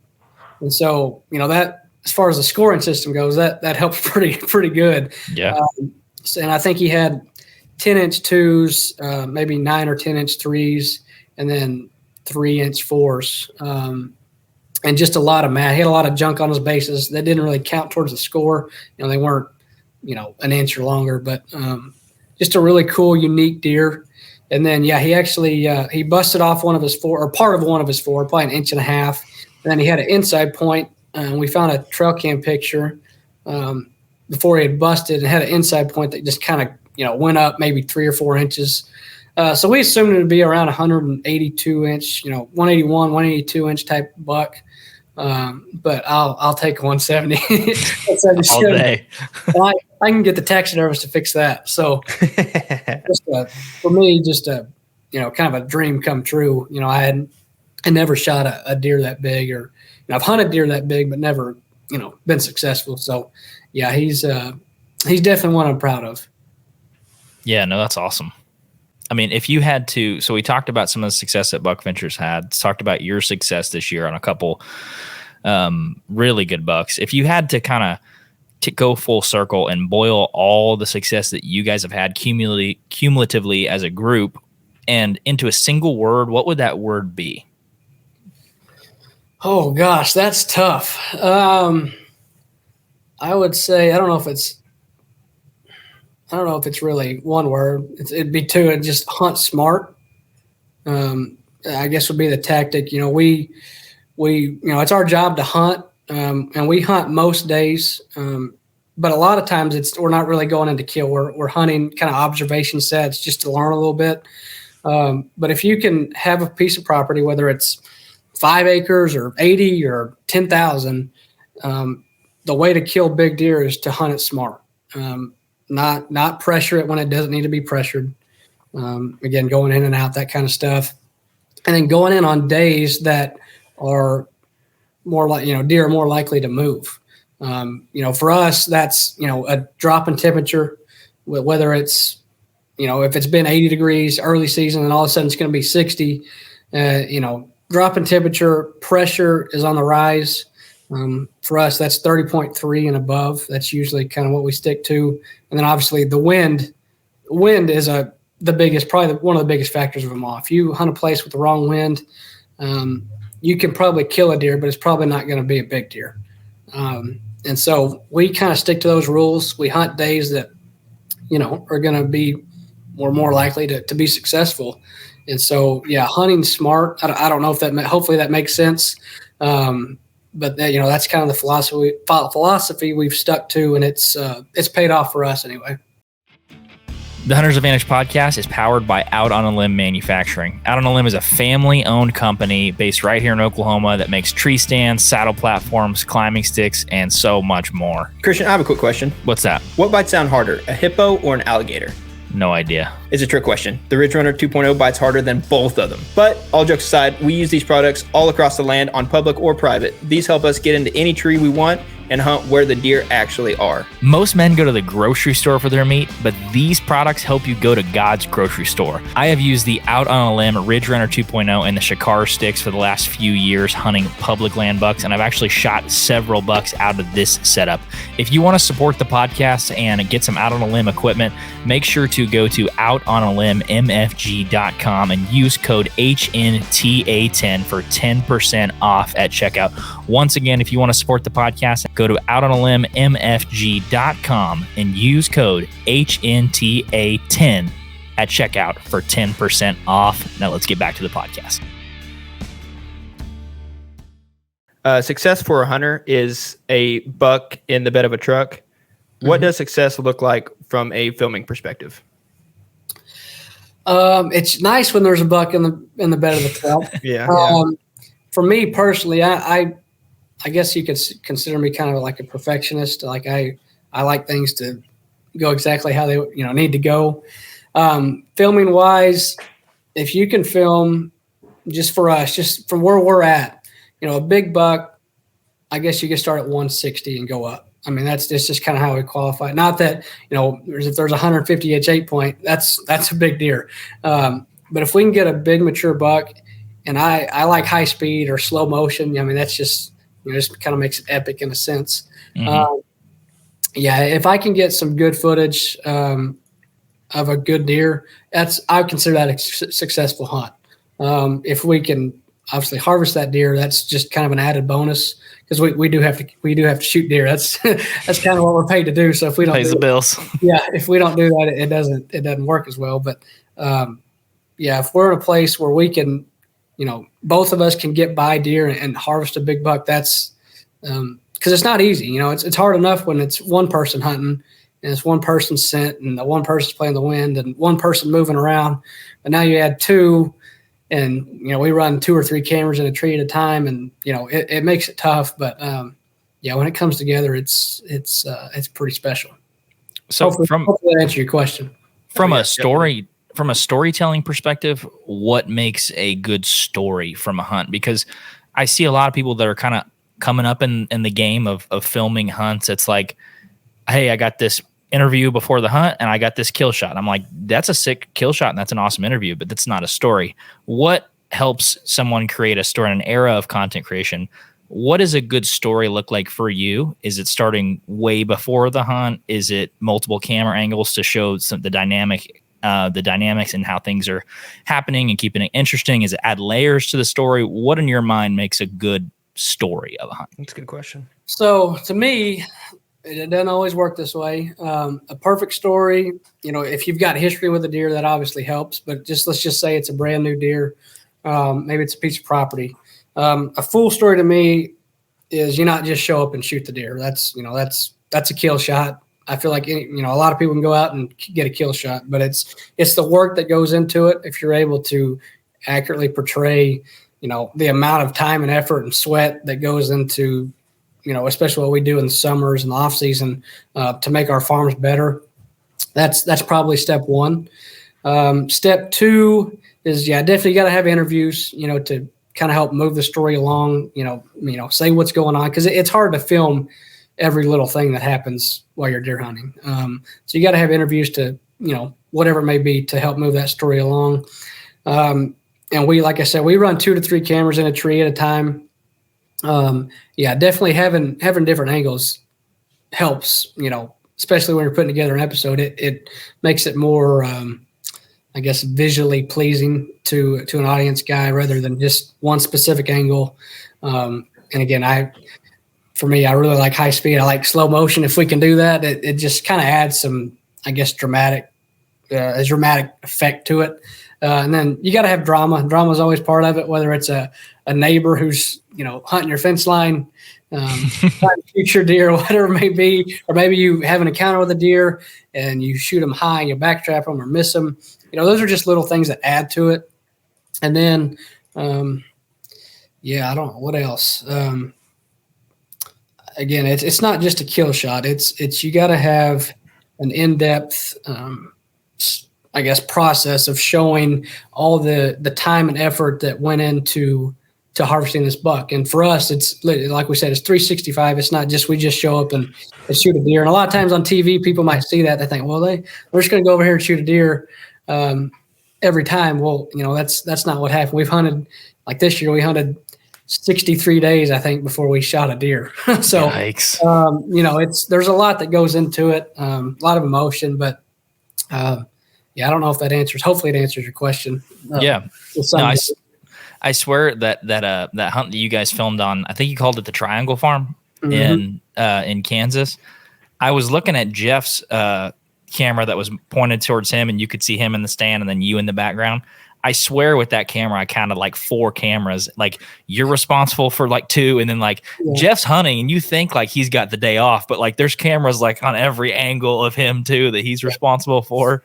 And so, that as far as the scoring system goes, that helps pretty good. Yeah. And I think he had 10-inch 2s, maybe 9 or 10-inch 3s, and then 3-inch 4s. And just a lot of mass. He had a lot of junk on his bases that didn't really count towards the score. They weren't, an inch or longer, but just a really cool, unique deer. And then, he actually he busted off one of his 4, or part of one of his 4, probably an inch and a half. And then he had an inside point. We found a trail cam picture before he had busted and had an inside point that just kind of, went up maybe 3 or 4 inches. So we assumed it would be around 182 inch, 181, 182 inch type buck. But I'll take 170. All day. I can get the taxidermist to fix that. So for me, just a kind of a dream come true. I never shot a deer that big, or I've hunted deer that big, but never been successful. So yeah, he's definitely one I'm proud of. Yeah, no, that's awesome. I mean, if you had to, so we talked about some of the success that BuckVentures had, talked about your success this year on a couple really good bucks. If you had to kind of to go full circle and boil all the success that you guys have had cumulatively as a group and into a single word, what would that word be? Oh gosh, that's tough. I would say, I don't know if it's really one word. It'd be two. It'd just hunt smart. I guess would be the tactic. We it's our job to hunt, and we hunt most days. But a lot of times we're not really going into kill. We're hunting kind of observation sets just to learn a little bit. But if you can have a piece of property, whether it's 5 acres or 80 or 10,000, the way to kill big deer is to hunt it smart. Not pressure it when it doesn't need to be pressured. Again, going in and out, that kind of stuff. And then going in on days that are more like, deer are more likely to move. For us, that's, a drop in temperature, whether it's, if it's been 80 degrees early season and all of a sudden it's going to be 60, drop in temperature, pressure is on the rise. For us, that's 30.3 and above. That's usually kind of what we stick to. And then obviously the wind is the biggest, probably one of the biggest factors of them all. If you hunt a place with the wrong wind, you can probably kill a deer, but it's probably not going to be a big deer. And so we kind of stick to those rules. We hunt days that, are going to be more likely to be successful. And so, yeah, hunting smart. I don't know if hopefully that makes sense. But that's kind of the philosophy we've stuck to, and it's paid off for us anyway. The Hunter's Advantage podcast is powered by Out on a Limb Manufacturing. Out on a Limb is a family-owned company based right here in Oklahoma that makes tree stands, saddle platforms, climbing sticks, and so much more. Christian, I have a quick question. What's that? What bites down harder, a hippo or an alligator? No idea. It's a trick question. The Ridge Runner 2.0 bites harder than both of them. But all jokes aside, we use these products all across the land on public or private. These help us get into any tree we want and hunt where the deer actually are. Most men go to the grocery store for their meat, but these products help you go to God's grocery store. I have used the Out on a Limb Ridge Runner 2.0 and the Shakar sticks for the last few years hunting public land bucks, and I've actually shot several bucks out of this setup. If you want to support the podcast and get some Out on a Limb equipment, make sure to go to outonalimbmfg.com and use code HNTA10 for 10% off at checkout. Once again, if you want to support the podcast, go to outonalimbmfg.com and use code HNTA10 at checkout for 10% off. Now let's get back to the podcast. Success for a hunter is a buck in the bed of a truck What does success look like from a filming perspective? It's nice when there's a buck in the bed of the truck. Yeah. For me personally, I guess you could consider me kind of like a perfectionist. Like I like things to go exactly how they need to go. Filming wise, if you can film just for us, just from where we're at, a big buck, I guess you can start at 160 and go up. I mean, that's just kind of how we qualify. Not that, if there's 150 inch 8-point, that's a big deer. But if we can get a big mature buck, and I like high speed or slow motion, I mean, that's just, just kind of makes it epic in a sense. Mm-hmm. If I can get some good footage of a good deer, I consider that a successful hunt. If we can obviously harvest that deer, that's just kind of an added bonus, because we do have to shoot deer. That's kind of what we're paid to do. So if we don't pays the bills, if we don't do that, it doesn't work as well. But if we're in a place where we can, both of us can get by deer and harvest a big buck, that's because it's not easy. It's hard enough when it's one person hunting and it's one person's scent and the one person's playing the wind and one person moving around. But now you add two, and we run 2 or 3 cameras in a tree at a time, and it makes it tough. But when it comes together, it's pretty special. So hopefully that answer your question. From a storytelling perspective, what makes a good story from a hunt? Because I see a lot of people that are kind of coming up in the game of filming hunts. It's like, hey, I got this interview before the hunt and I got this kill shot. I'm like, that's a sick kill shot and that's an awesome interview, but that's not a story. What helps someone create a story in an era of content creation? What does a good story look like for you? Is it starting way before the hunt? Is it multiple camera angles to show the dynamics and how things are happening and keeping it interesting? Is it add layers to the story? What in your mind makes a good story of a hunt? That's a good question. So to me, it doesn't always work this way. A perfect story, if you've got history with a deer, that obviously helps. But let's just say it's a brand new deer. Maybe it's a piece of property. A full story to me is you not just show up and shoot the deer. That's a kill shot. I feel like a lot of people can go out and get a kill shot, but it's the work that goes into it. If you're able to accurately portray, the amount of time and effort and sweat that goes into, especially what we do in the summers and the off season to make our farms better. That's probably step one. Step two is definitely got to have interviews, to kind of help move the story along. Say what's going on, because it's hard to film every little thing that happens while you're deer hunting. So you got to have interviews to whatever it may be to help move that story along. And like I said, we run 2 to 3 cameras in a tree at a time. Definitely having different angles helps, especially when you're putting together an episode. It makes it more, I guess, visually pleasing to an audience guy rather than just one specific angle. And again, I really like high speed. I like slow motion. If we can do that, it just kind of adds some, I guess, dramatic effect to it. And then you got to have drama. Drama is always part of it, whether it's a neighbor who's, hunting your fence line, trying to shoot your deer, whatever it may be, or maybe you have an encounter with a deer and you shoot them high and you backtrap them or miss them. Those are just little things that add to it. And then, I don't know what else. Again, it's not just a kill shot. It's you got to have an in-depth, I guess, process of showing all the time and effort that went into harvesting this buck. And for us, it's like we said, it's 365. It's not just we just show up and shoot a deer. And a lot of times on TV, people might see that. They think, well, we're just going to go over here and shoot a deer every time. Well, that's not what happened. We've hunted, like this year, we hunted 63 days, I think, before we shot a deer. So, Yikes. there's a lot that goes into it, a lot of emotion, but I don't know if that answers. Hopefully, it answers your question. I swear that hunt that you guys filmed on, I think you called it the Triangle Farm in Kansas. I was looking at Jeff's camera that was pointed towards him, and you could see him in the stand, and then you in the background. I swear with that camera, I counted like 4 cameras. Like you're responsible for like 2, and then like Jeff's hunting, and you think like he's got the day off, but like there's cameras like on every angle of him too that he's responsible for.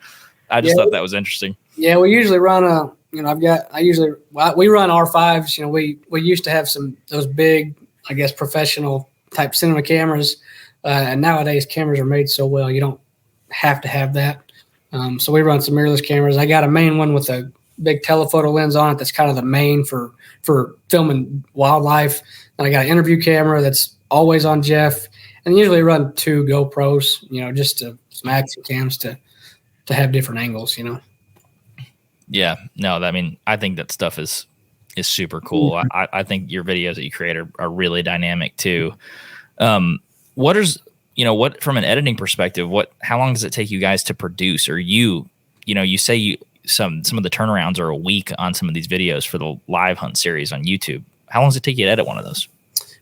I just thought that was interesting. Yeah, we usually run we run R5s. You know, we used to have those big, I guess, professional type cinema cameras, and nowadays cameras are made so well you don't have to have that. So we run some mirrorless cameras. I got a main one with a big telephoto lens on it. That's kind of the main for filming wildlife. And I got an interview camera that's always on Jeff, and usually run 2 GoPros, you know, just some action cams to have different angles, you know. Yeah, no, I mean, I think that stuff is super cool. I think your videos that you create are really dynamic too. What from an editing perspective, how long does it take you guys to produce? Or you say some of the turnarounds are a week on some of these videos for the live hunt series on YouTube. How long does it take you to edit one of those?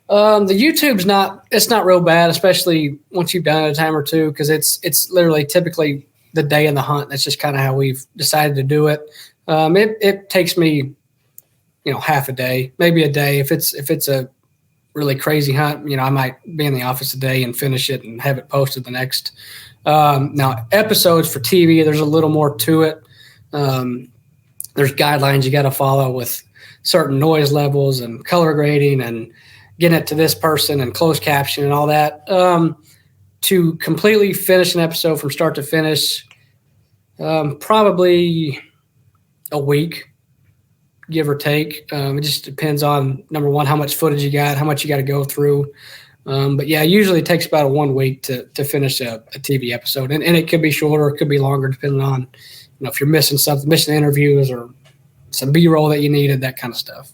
The YouTube's not real bad, especially once you've done it a time or two, because it's literally typically the day in the hunt. That's just kind of how we've decided to do it. It takes me, you know, half a day, maybe a day. If it's a really crazy hunt, you know, I might be in the office a day and finish it and have it posted the next. Now episodes for TV, there's a little more to it. There's guidelines you got to follow with certain noise levels and color grading and getting it to this person and closed caption and all that. To completely finish an episode from start to finish, probably a week, give or take. It just depends on, number one, how much footage you got, how much you got to go through. But yeah, usually it takes about 1 week to finish a TV episode. And it could be shorter, it could be longer, depending on, you know, if you're missing something, missing interviews or some B-roll that you needed, that kind of stuff.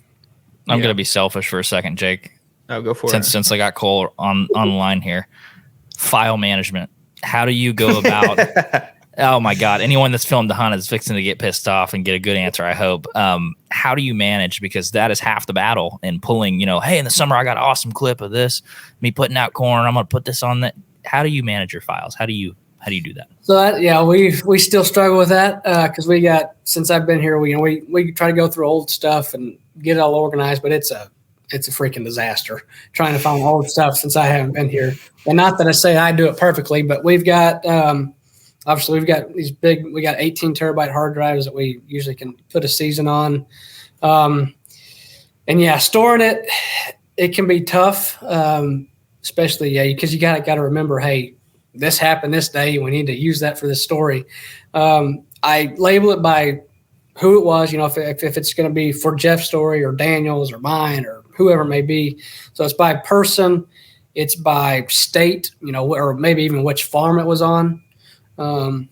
I'm going to be selfish for a second, Jake. Oh, go for it. Since I got Cole on the line here. File management. How do you go about oh my God, anyone that's filmed the hunt is fixing to get pissed off and get a good answer, I hope. How do you manage? Because that is half the battle in pulling, you know, hey, in the summer I got an awesome clip of this, me putting out corn, I'm going to put this on that. How do you manage your files? How do you do that? So we still struggle with that because since I've been here, we try to go through old stuff and get it all organized, but it's a freaking disaster trying to find old stuff since I haven't been here. And not that I say I do it perfectly, but we've got obviously we've got we got 18 terabyte hard drives that we usually can put a season on. And yeah, storing it can be tough, especially because you got to remember, hey, this happened this day. We need to use that for this story. I label it by who it was, you know, if it's going to be for Jeff's story or Daniel's or mine or whoever it may be. So it's by person, it's by state, you know, or maybe even which farm it was on. And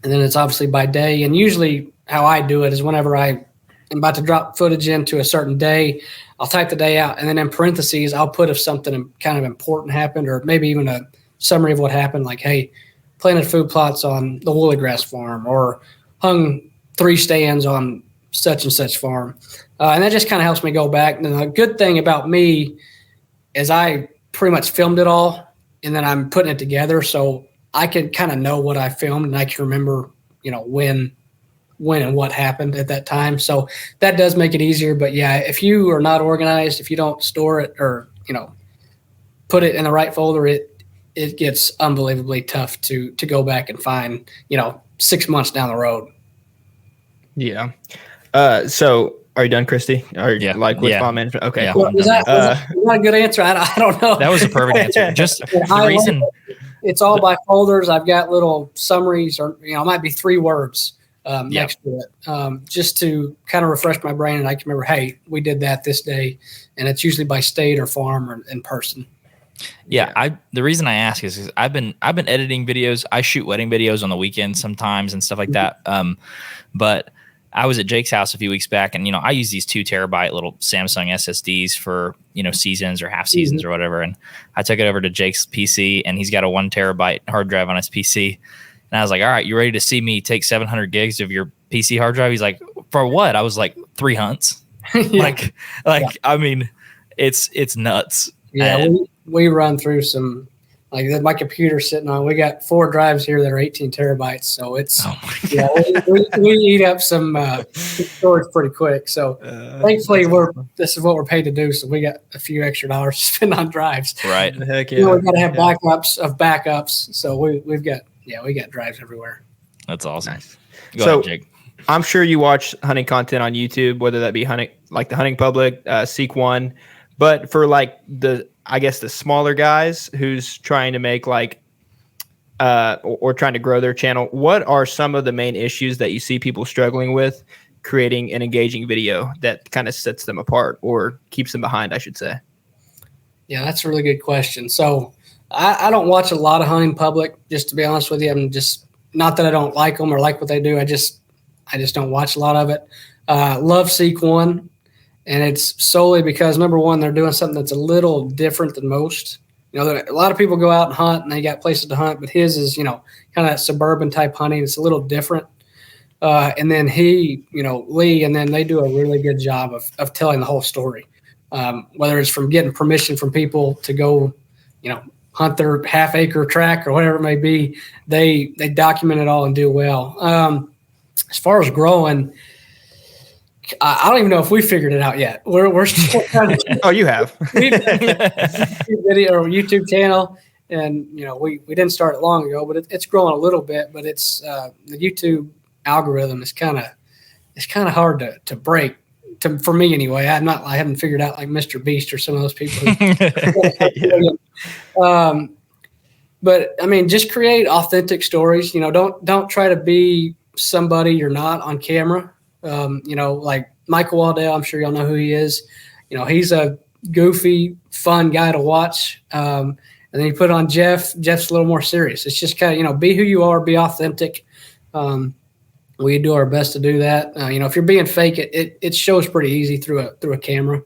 then it's obviously by day. And usually how I do it is whenever I am about to drop footage into a certain day, I'll type the day out. And then in parentheses, I'll put if something kind of important happened or maybe even a summary of what happened. Like, hey, planted food plots on the woolly grass farm or hung 3 stands on such and such farm. And that just kind of helps me go back. And the good thing about me is I pretty much filmed it all and then I'm putting it together. So I can kind of know what I filmed and I can remember, you know, when and what happened at that time. So that does make it easier. But yeah, if you are not organized, if you don't store it or, you know, put it in the right folder, it gets unbelievably tough to go back and find, you know, 6 months down the road. Yeah. So are you done, Christy? With file management? Okay. Yeah. Well, is that not a good answer? I don't know. That was a perfect answer. Just the reason it's all by folders. I've got little summaries or, you know, it might be 3 words next to it, just to kind of refresh my brain. And I can remember, hey, we did that this day. And it's usually by state or farm or in person. Yeah, the reason I ask is because I've been editing videos. I shoot wedding videos on the weekends sometimes and stuff like that. But I was at Jake's house a few weeks back, and you know I use these 2 terabyte little Samsung SSDs for, you know, seasons or half seasons or whatever. And I took it over to Jake's PC, and he's got a 1 terabyte hard drive on his PC. And I was like, "All right, you ready to see me take 700 gigs of your PC hard drive?" He's like, "For what?" I was like, 3 hunts. I mean, it's nuts. Yeah, we run through some Like my computer's sitting on. We got 4 drives here that are 18 terabytes. So it's we eat up some storage pretty quick. So thankfully this is what we're paid to do. So we got a few extra dollars to spend on drives. Right. Heck yeah. We've got to have backups of backups. So we got drives everywhere. That's awesome. Nice. Go ahead, Jake. I'm sure you watch hunting content on YouTube, whether that be hunting, like the Hunting Public, Seek One, but for like the smaller guys who's trying to make like, or trying to grow their channel, what are some of the main issues that you see people struggling with creating an engaging video that kind of sets them apart or keeps them behind, I should say? Yeah, that's a really good question. So I don't watch a lot of Hunting Public, just to be honest with you. I'm just, not that I don't like them or like what they do. I just don't watch a lot of it. Love Seek One. And it's solely because, number one, they're doing something that's a little different than most. You know, a lot of people go out and hunt and they got places to hunt, but his is, kind of that suburban type hunting. It's a little different. And then Lee, and then they do a really good job of telling the whole story. Whether it's from getting permission from people to go, hunt their half-acre tract or whatever it may be, they document it all and do well. As far as growing, I don't even know if we figured it out yet. We're still trying to. Oh, you have. We have a video or YouTube channel, and we didn't start it long ago, but it's growing a little bit. But it's the YouTube algorithm is kind of hard to break. For me anyway. I haven't figured out like Mr. Beast or some of those people. But I mean, just create authentic stories. Don't try to be somebody you're not on camera. Like Michael Waddell, I'm sure y'all know who he is. He's a goofy, fun guy to watch. And then you put on Jeff's a little more serious. It's just kind of, be who you are, be authentic. We do our best to do that. If you're being fake, it shows pretty easy through a camera.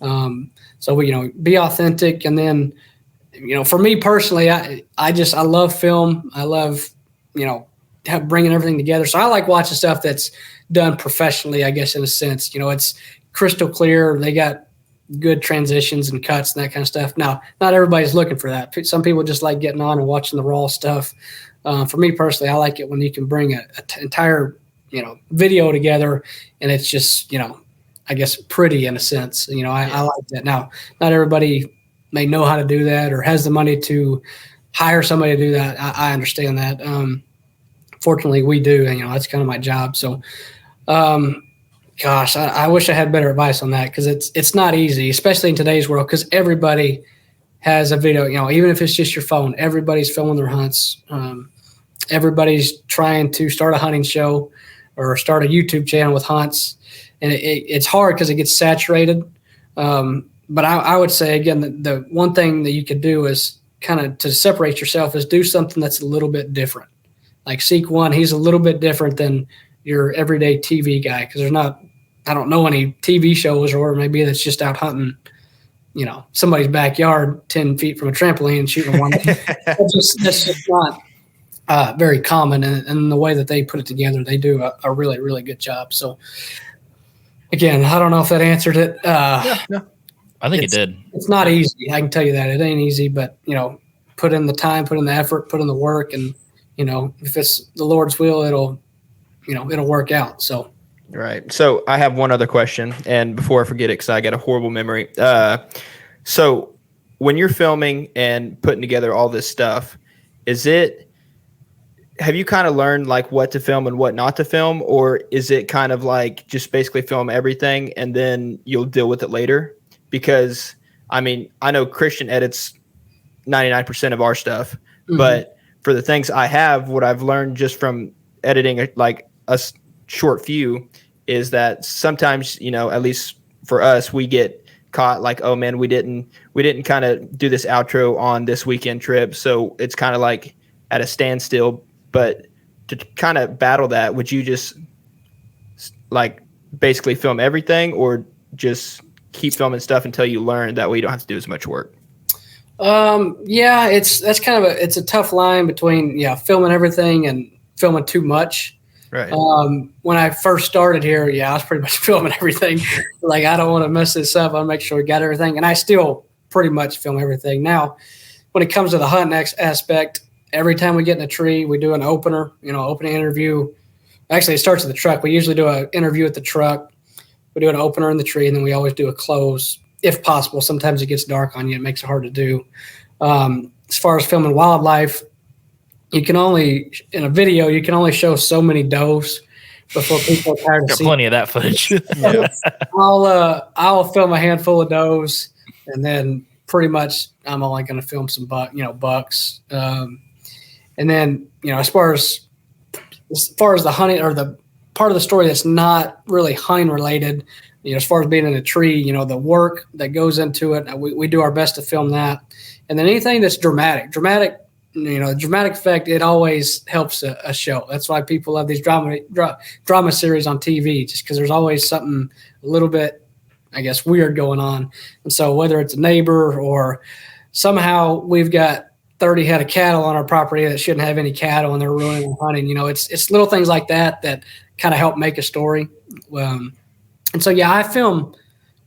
So we, be authentic. And then, for me personally, I love film. I love, bringing everything together. So I like watching stuff that's done professionally, I guess, in a sense. It's crystal clear. They got good transitions and cuts and that kind of stuff. Now, not everybody's looking for that. Some people just like getting on and watching the raw stuff. For me personally, I like it when you can bring an entire, video together and it's just, I guess pretty in a sense. I like that. Now, not everybody may know how to do that or has the money to hire somebody to do that. I understand that. Fortunately, we do. That's kind of my job. So, gosh, I wish I had better advice on that because it's not easy, especially in today's world, because everybody has a video. Even if it's just your phone, everybody's filming their hunts. Everybody's trying to start a hunting show or start a YouTube channel with hunts, and it's hard because it gets saturated. But I would say again, the one thing that you could do is kind of to separate yourself is do something that's a little bit different. Like Seek One, he's a little bit different than your everyday TV guy because I don't know any TV shows or maybe that's just out hunting, somebody's backyard 10 feet from a trampoline and shooting one. That's just not very common. And the way that they put it together, they do a really, really good job. So again, I don't know if that answered it. No. I think it did. It's not easy. I can tell you that it ain't easy, but put in the time, put in the effort, put in the work, and if it's the Lord's will, it'll work out. So, right. So I have one other question, and before I forget it, because I got a horrible memory. So when you're filming and putting together all this stuff, have you kind of learned like what to film and what not to film, or is it kind of like just basically film everything and then you'll deal with it later? Because I mean, I know Christian edits 99% of our stuff, but for the things I have, what I've learned just from editing like a short few is that sometimes, at least for us, we get caught like, oh man, we didn't kind of do this outro on this weekend trip. So it's kind of like at a standstill. But to kind of battle that, would you just like basically film everything or just keep filming stuff until you learn that way you don't have to do as much work? Yeah, it's a tough line between filming everything and filming too much. Right. When I first started here, I was pretty much filming everything. I don't want to mess this up. I make sure we got everything, and I still pretty much film everything now. when it comes to the hunting aspect, every time we get in a tree, we do an opener, opening interview. Actually, it starts at the truck. We usually do an interview at the truck. We do an opener in the tree, and then we always do a close if possible. Sometimes it gets dark on you. It makes it hard to do. As far as filming wildlife, you can only show so many does before people are tired of Got seeing. plenty of that footage. I'll film a handful of does, and then pretty much I'm only going to film some bucks. And then as far as the hunting or the part of the story that's not really hunting related, as far as being in a tree, the work that goes into it, we do our best to film that. And then anything that's dramatic, the dramatic effect, it always helps a show. That's why people love these drama series on TV, just because there's always something a little bit, I guess, weird going on. And so whether it's a neighbor or somehow we've got 30 head of cattle on our property that shouldn't have any cattle and they're ruining the hunting, it's little things like that kind of help make a story. And so, I film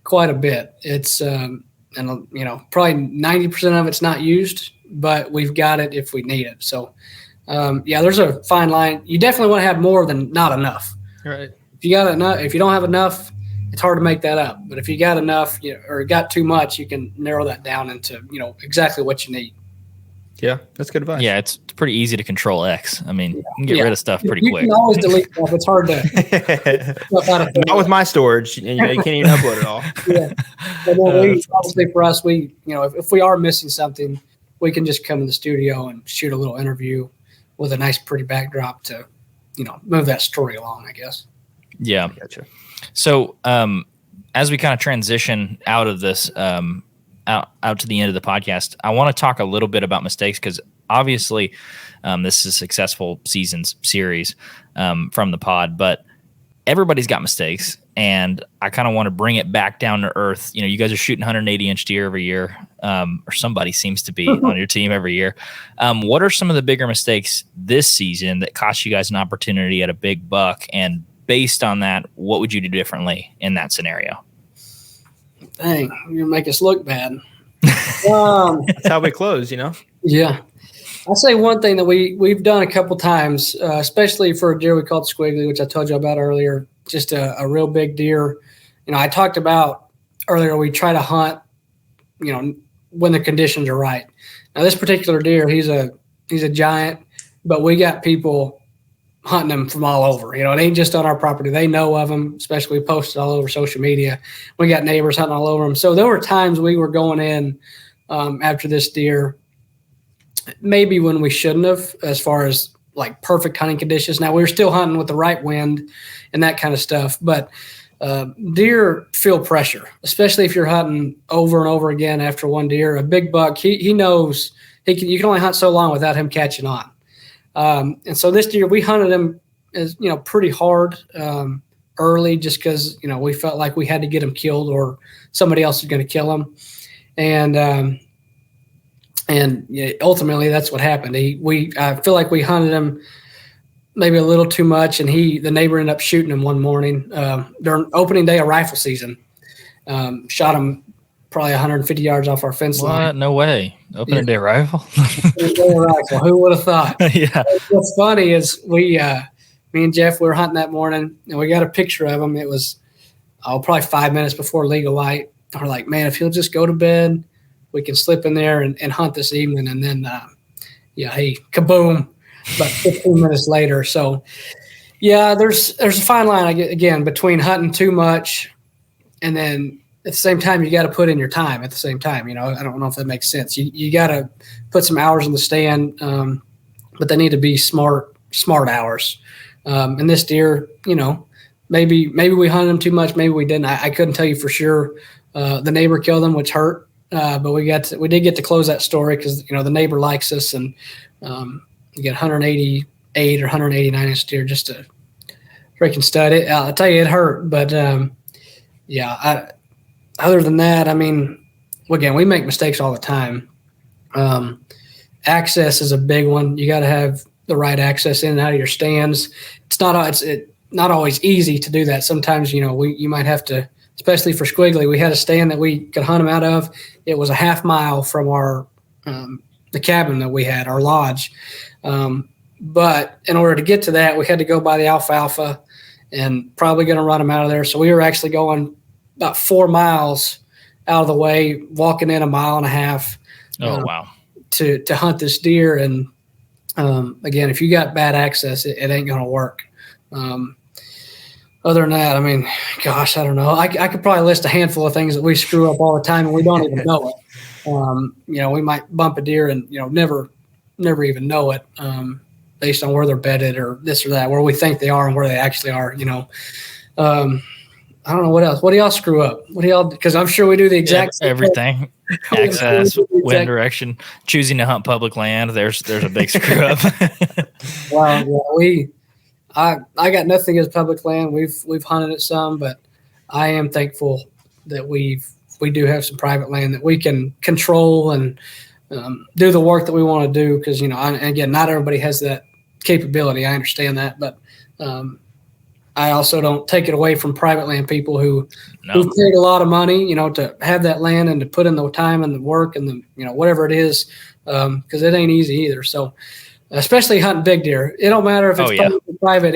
quite a bit. It's, probably 90% of it's not used, but we've got it if we need it. So, there's a fine line. You definitely want to have more than not enough. Right. If you got enough, if you don't have enough, it's hard to make that up. But if you got enough, or got too much, you can narrow that down into, exactly what you need. Yeah, that's good advice. Yeah, it's pretty easy to control X. I mean, you can get rid of stuff pretty quick. You can always delete stuff. It's hard to. Not with my storage. You can't even upload it all. Yeah. And then obviously for us, if we are missing something, we can just come in the studio and shoot a little interview with a nice, pretty backdrop to, move that story along, I guess. Yeah. Gotcha. So as we kind of transition out of this, out to the end of the podcast, I want to talk a little bit about mistakes, because obviously this is a successful seasons series from the pod, but everybody's got mistakes, and I kind of want to bring it back down to earth. You guys are shooting 180-inch deer every year, or somebody seems to be on your team every year. What are some of the bigger mistakes this season that cost you guys an opportunity at a big buck? And based on that, what would you do differently in that scenario? Dang, you're gonna make us look bad. That's how we close, Yeah. I'll say one thing that we've done a couple times, especially for a deer we called Squiggly, which I told you about earlier, just a real big deer. I talked about earlier, we try to hunt, when the conditions are right. Now, this particular deer, he's a giant, but we got people hunting them from all over. It ain't just on our property. They know of them, especially we posted all over social media. We got neighbors hunting all over them. So there were times we were going in after this deer, maybe when we shouldn't have, as far as like perfect hunting conditions. Now, we were still hunting with the right wind and that kind of stuff, but deer feel pressure, especially if you're hunting over and over again after one deer. A big buck, he knows you can only hunt so long without him catching on. And so this deer, we hunted him as, pretty hard early, just because, we felt like we had to get him killed or somebody else was going to kill him. And ultimately that's what happened. I feel like we hunted him maybe a little too much, and the neighbor ended up shooting him one morning during opening day of rifle season. Shot him probably 150 yards off our fence line. What? No way. Opening day rifle? Who would have thought? Yeah. What's funny is me and Jeff, we were hunting that morning, and we got a picture of him. It was probably 5 minutes before legal light. We're like, man, if he'll just go to bed, we can slip in there and hunt this evening. And then, hey, kaboom, about 15 minutes later. So, there's a fine line, again, between hunting too much and then at the same time, you got to put in your time at the same time. I don't know if that makes sense. You got to put some hours in the stand, but they need to be smart hours. And this deer, maybe we hunted him too much. Maybe we didn't. I couldn't tell you for sure. The neighbor killed him, which hurt. But we did get to close that story because, the neighbor likes us, and you get 188 or 189 inch deer, just a freaking stud. I'll tell you, it hurt, but other than that, again, we make mistakes all the time. Access is a big one. You got to have the right access in and out of your stands. It's not always easy to do that. Sometimes, you might have to, especially for Squiggly, we had a stand that we could hunt him out of. It was a half mile from our cabin that we had, our lodge. But in order to get to that, we had to go by the alfalfa and probably going to run them out of there. So we were actually going about 4 miles out of the way, walking in 1.5 miles. Oh, wow. To hunt this deer. And again, if you got bad access, it ain't going to work. Other than that, I mean, gosh, I don't know. I could probably list a handful of things that we screw up all the time and we don't even know it. We might bump a deer and, never even know it based on where they're bedded or this or that, where we think they are and where they actually are, I don't know what else. What do y'all screw up? What do y'all? Because I'm sure we do the exact same everything. Access, wind direction, choosing to hunt public land. There's a big screw up. Well, yeah, I got nothing against public land. We've hunted it some, but I am thankful that we do have some private land that we can control and do the work that we want to do. Because again, not everybody has that capability. I understand that, but I also don't take it away from private land people who paid a lot of money, to have that land and to put in the time and the work and the, whatever it is, because it ain't easy either. So, especially hunting big deer, it don't matter if it's public or private.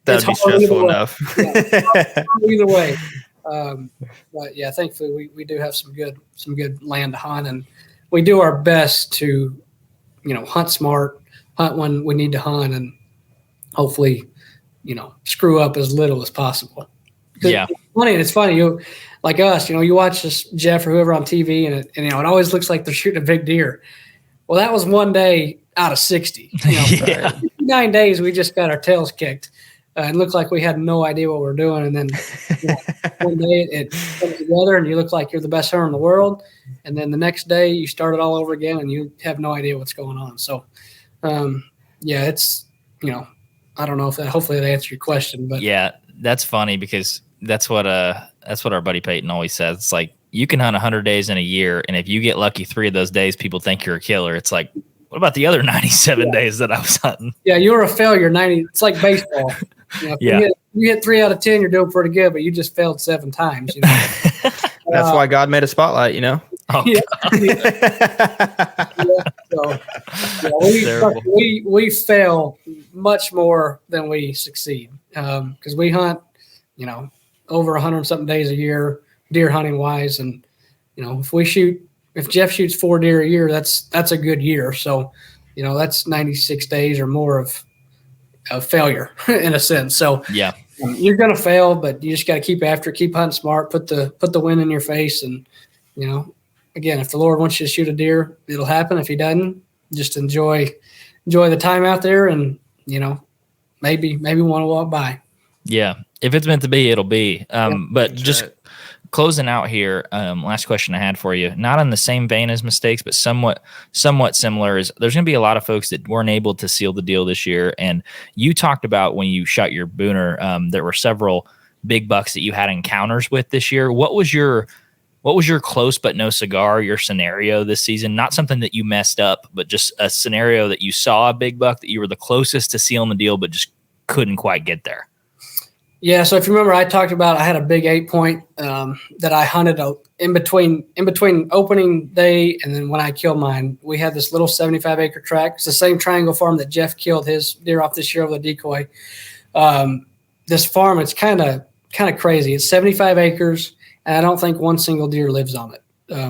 That'd be stressful enough. Either way. But yeah, thankfully we do have some good land to hunt, and we do our best to, hunt smart, hunt when we need to hunt, and hopefully, screw up as little as possible. Yeah. It's funny. You like us, you watch this Jeff or whoever on TV and it always looks like they're shooting a big deer. Well, that was one day out of 60. 9 days we just got our tails kicked and looked like we had no idea what we were doing. And then one day it comes together and you look like you're the best hunter in the world. And then the next day you start it all over again and you have no idea what's going on. So, it's, I don't know if hopefully that answered your question, but yeah, that's funny because that's what our buddy Peyton always says. It's like, you can hunt 100 days in a year, and if you get lucky 3 of those days, people think you're a killer. It's like, what about the other 97 days that I was hunting? Yeah, you were a failure. 90. It's like baseball. You hit 3 out of 10, you're doing pretty good, but you just failed 7 times. That's why God made a spotlight. Oh, we fail much more than we succeed because we hunt, over 100 something days a year, deer hunting wise, and if Jeff shoots 4 deer a year, that's a good year. So, that's 96 days or more of failure in a sense. So yeah, you're gonna fail, but you just got to keep after, keep hunting smart, put the wind in your face, and again, if the Lord wants you to shoot a deer, it'll happen. If He doesn't, just enjoy the time out there, and maybe want to walk by. Yeah, if it's meant to be, it'll be. But just closing out here, last question I had for you, not in the same vein as mistakes, but somewhat similar, is there's going to be a lot of folks that weren't able to seal the deal this year. And you talked about when you shot your Booner, there were several big bucks that you had encounters with this year. What was your close but no cigar, your scenario this season? Not something that you messed up, but just a scenario that you saw a big buck that you were the closest to sealing the deal, but just couldn't quite get there. Yeah, so if you remember, I talked about I had a big 8-point that I hunted in between opening day and then when I killed mine. We had this little 75-acre tract. It's the same triangle farm that Jeff killed his deer off this year over the decoy. This farm, it's kind of crazy. It's 75 acres, and I don't think one single deer lives on it.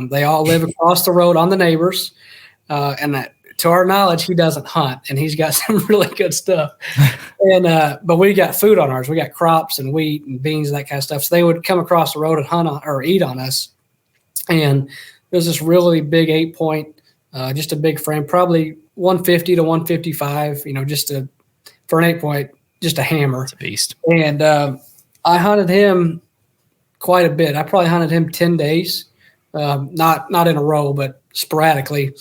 They all live across the road on the neighbors, and that, to our knowledge, he doesn't hunt, and he's got some really good stuff. And but we got food on ours. We got crops and wheat and beans and that kind of stuff. So they would come across the road and hunt on, or eat on us. And there's this really big 8-point, just a big frame, probably 150 to 155. For an 8-point, just a hammer. It's a beast. And I hunted him quite a bit. I probably hunted him 10 days, not in a row, but sporadically.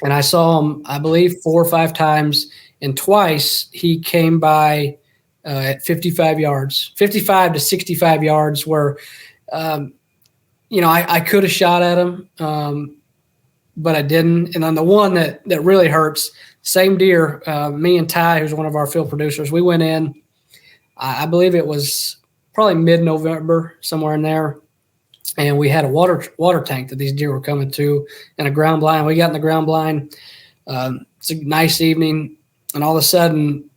And I saw him, I believe, 4 or 5 times, and twice he came by at 55 yards, 55 to 65 yards, where, I could have shot at him, but I didn't. And on the one that really hurts, same deer, me and Ty, who's one of our field producers, we went in, I believe it was probably mid-November, somewhere in there. and we had a water tank that these deer were coming to, and a ground blind. We got in the ground blind. It's a nice evening, and all of a sudden,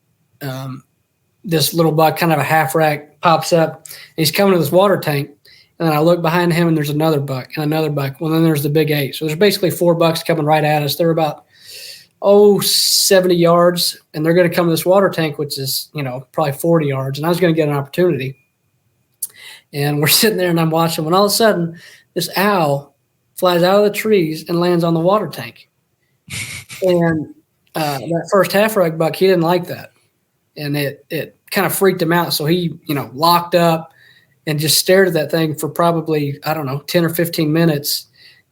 this little buck, kind of a half rack, pops up. And he's coming to this water tank, and then I look behind him, and there's another buck and another buck. Well, then there's the big 8. So there's basically 4 bucks coming right at us. They're about 70 yards, and they're going to come to this water tank, which is, probably 40 yards. And I was going to get an opportunity. And we're sitting there, and I'm watching, when all of a sudden this owl flies out of the trees and lands on the water tank. And that first half-rack buck, he didn't like that. And it kind of freaked him out. So he, locked up and just stared at that thing for probably, 10 or 15 minutes.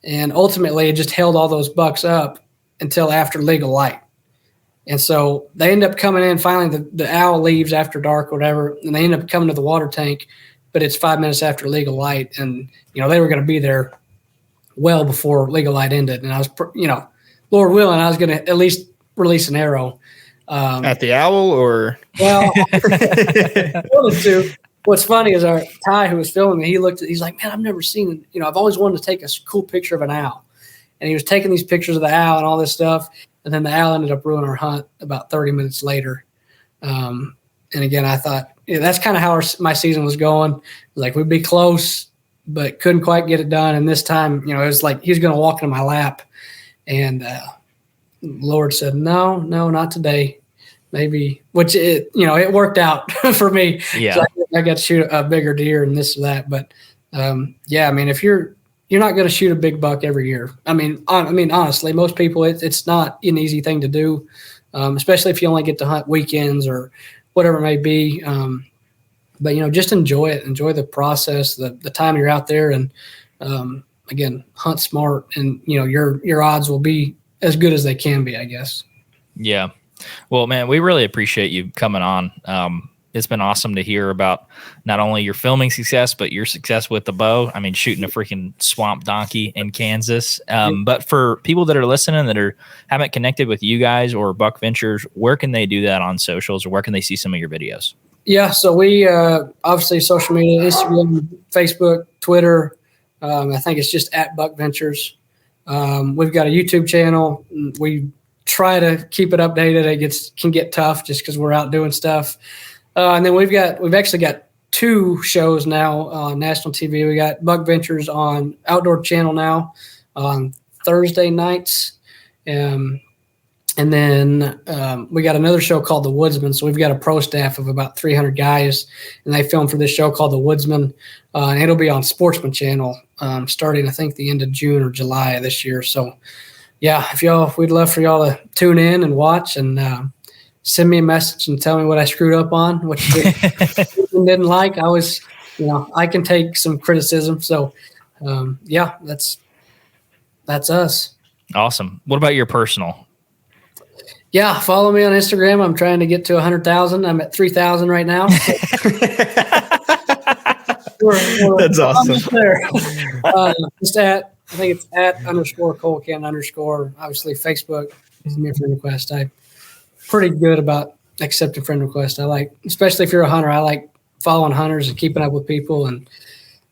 And ultimately, it just held all those bucks up until after legal light. And so they end up coming in. Finally, the owl leaves after dark or whatever, and they end up coming to the water tank, but it's 5 minutes after legal light. And, they were going to be there well before legal light ended. And I was, Lord willing, I was going to at least release an arrow. At the owl or? Well, what's funny is our Ty, who was filming me, he's like, man, I've never seen, I've always wanted to take a cool picture of an owl. And he was taking these pictures of the owl and all this stuff. And then the owl ended up ruining our hunt about 30 minutes later. And again, I thought, that's kind of how my season was going. Like, we'd be close, but couldn't quite get it done. And this time, it was like he was going to walk into my lap. And Lord said, no, not today. Maybe, which it worked out for me. Yeah. So I got to shoot a bigger deer and this or that. But if you're not going to shoot a big buck every year. I mean, honestly, most people, it's not an easy thing to do, especially if you only get to hunt weekends or whatever it may be. But just enjoy it. Enjoy the process, the time you're out there, and again, hunt smart, and your odds will be as good as they can be, I guess. Yeah. Well, man, we really appreciate you coming on. It's been awesome to hear about not only your filming success, but your success with the bow. I mean, shooting a freaking swamp donkey in Kansas. But for people that are listening that haven't connected with you guys or BuckVentures, where can they do that on socials, or where can they see some of your videos? Yeah, so we obviously social media, Instagram, Facebook, Twitter. I think it's just at BuckVentures. We've got a YouTube channel. We try to keep it updated. It can get tough just because we're out doing stuff. And then we've actually got 2 shows now on national TV. We got BuckVentures on Outdoor Channel now on Thursday nights. And then we got another show called The Woodsman. So we've got a pro staff of about 300 guys, and they film for this show called The Woodsman. And it'll be on Sportsman Channel starting, I think, the end of June or July of this year. So, yeah, we'd love for y'all to tune in and watch, and send me a message and tell me what I screwed up on, what you didn't like. I can take some criticism. So, that's us. Awesome. What about your personal? Yeah, follow me on Instagram. I'm trying to get to 100,000. I'm at 3,000 right now. That's awesome. There. I think it's at _Colecan_. Obviously, Facebook is me a friend request. I'm pretty good about accepting friend requests. I like, especially if you're a hunter, I like following hunters and keeping up with people. And,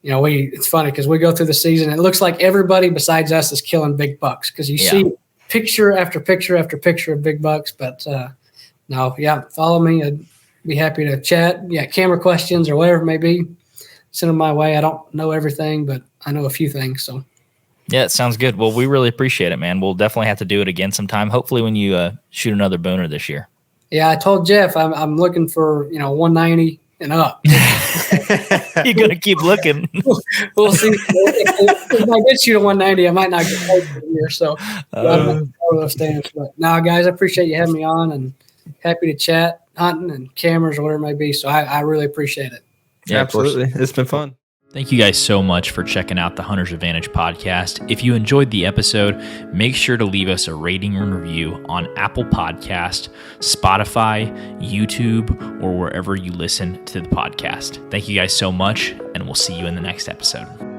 it's funny because we go through the season. It looks like everybody besides us is killing big bucks because you see picture after picture after picture of big bucks. But follow me. I'd be happy to chat. Yeah, camera questions or whatever it may be, send them my way. I don't know everything, but I know a few things. So. Yeah, it sounds good. Well, we really appreciate it, man. We'll definitely have to do it again sometime. Hopefully when you shoot another Booner this year. Yeah, I told Jeff I'm looking for 190 and up. You're gonna keep looking. We'll see. If I get shoot a 190, I might not get paid for the year. So those stands. But now, guys, I appreciate you having me on, and happy to chat hunting and cameras or whatever it may be. So I really appreciate it. Yeah, absolutely. It's been fun. Thank you guys so much for checking out the Hunter's Advantage podcast. If you enjoyed the episode, make sure to leave us a rating and review on Apple Podcast, Spotify, YouTube, or wherever you listen to the podcast. Thank you guys so much, and we'll see you in the next episode.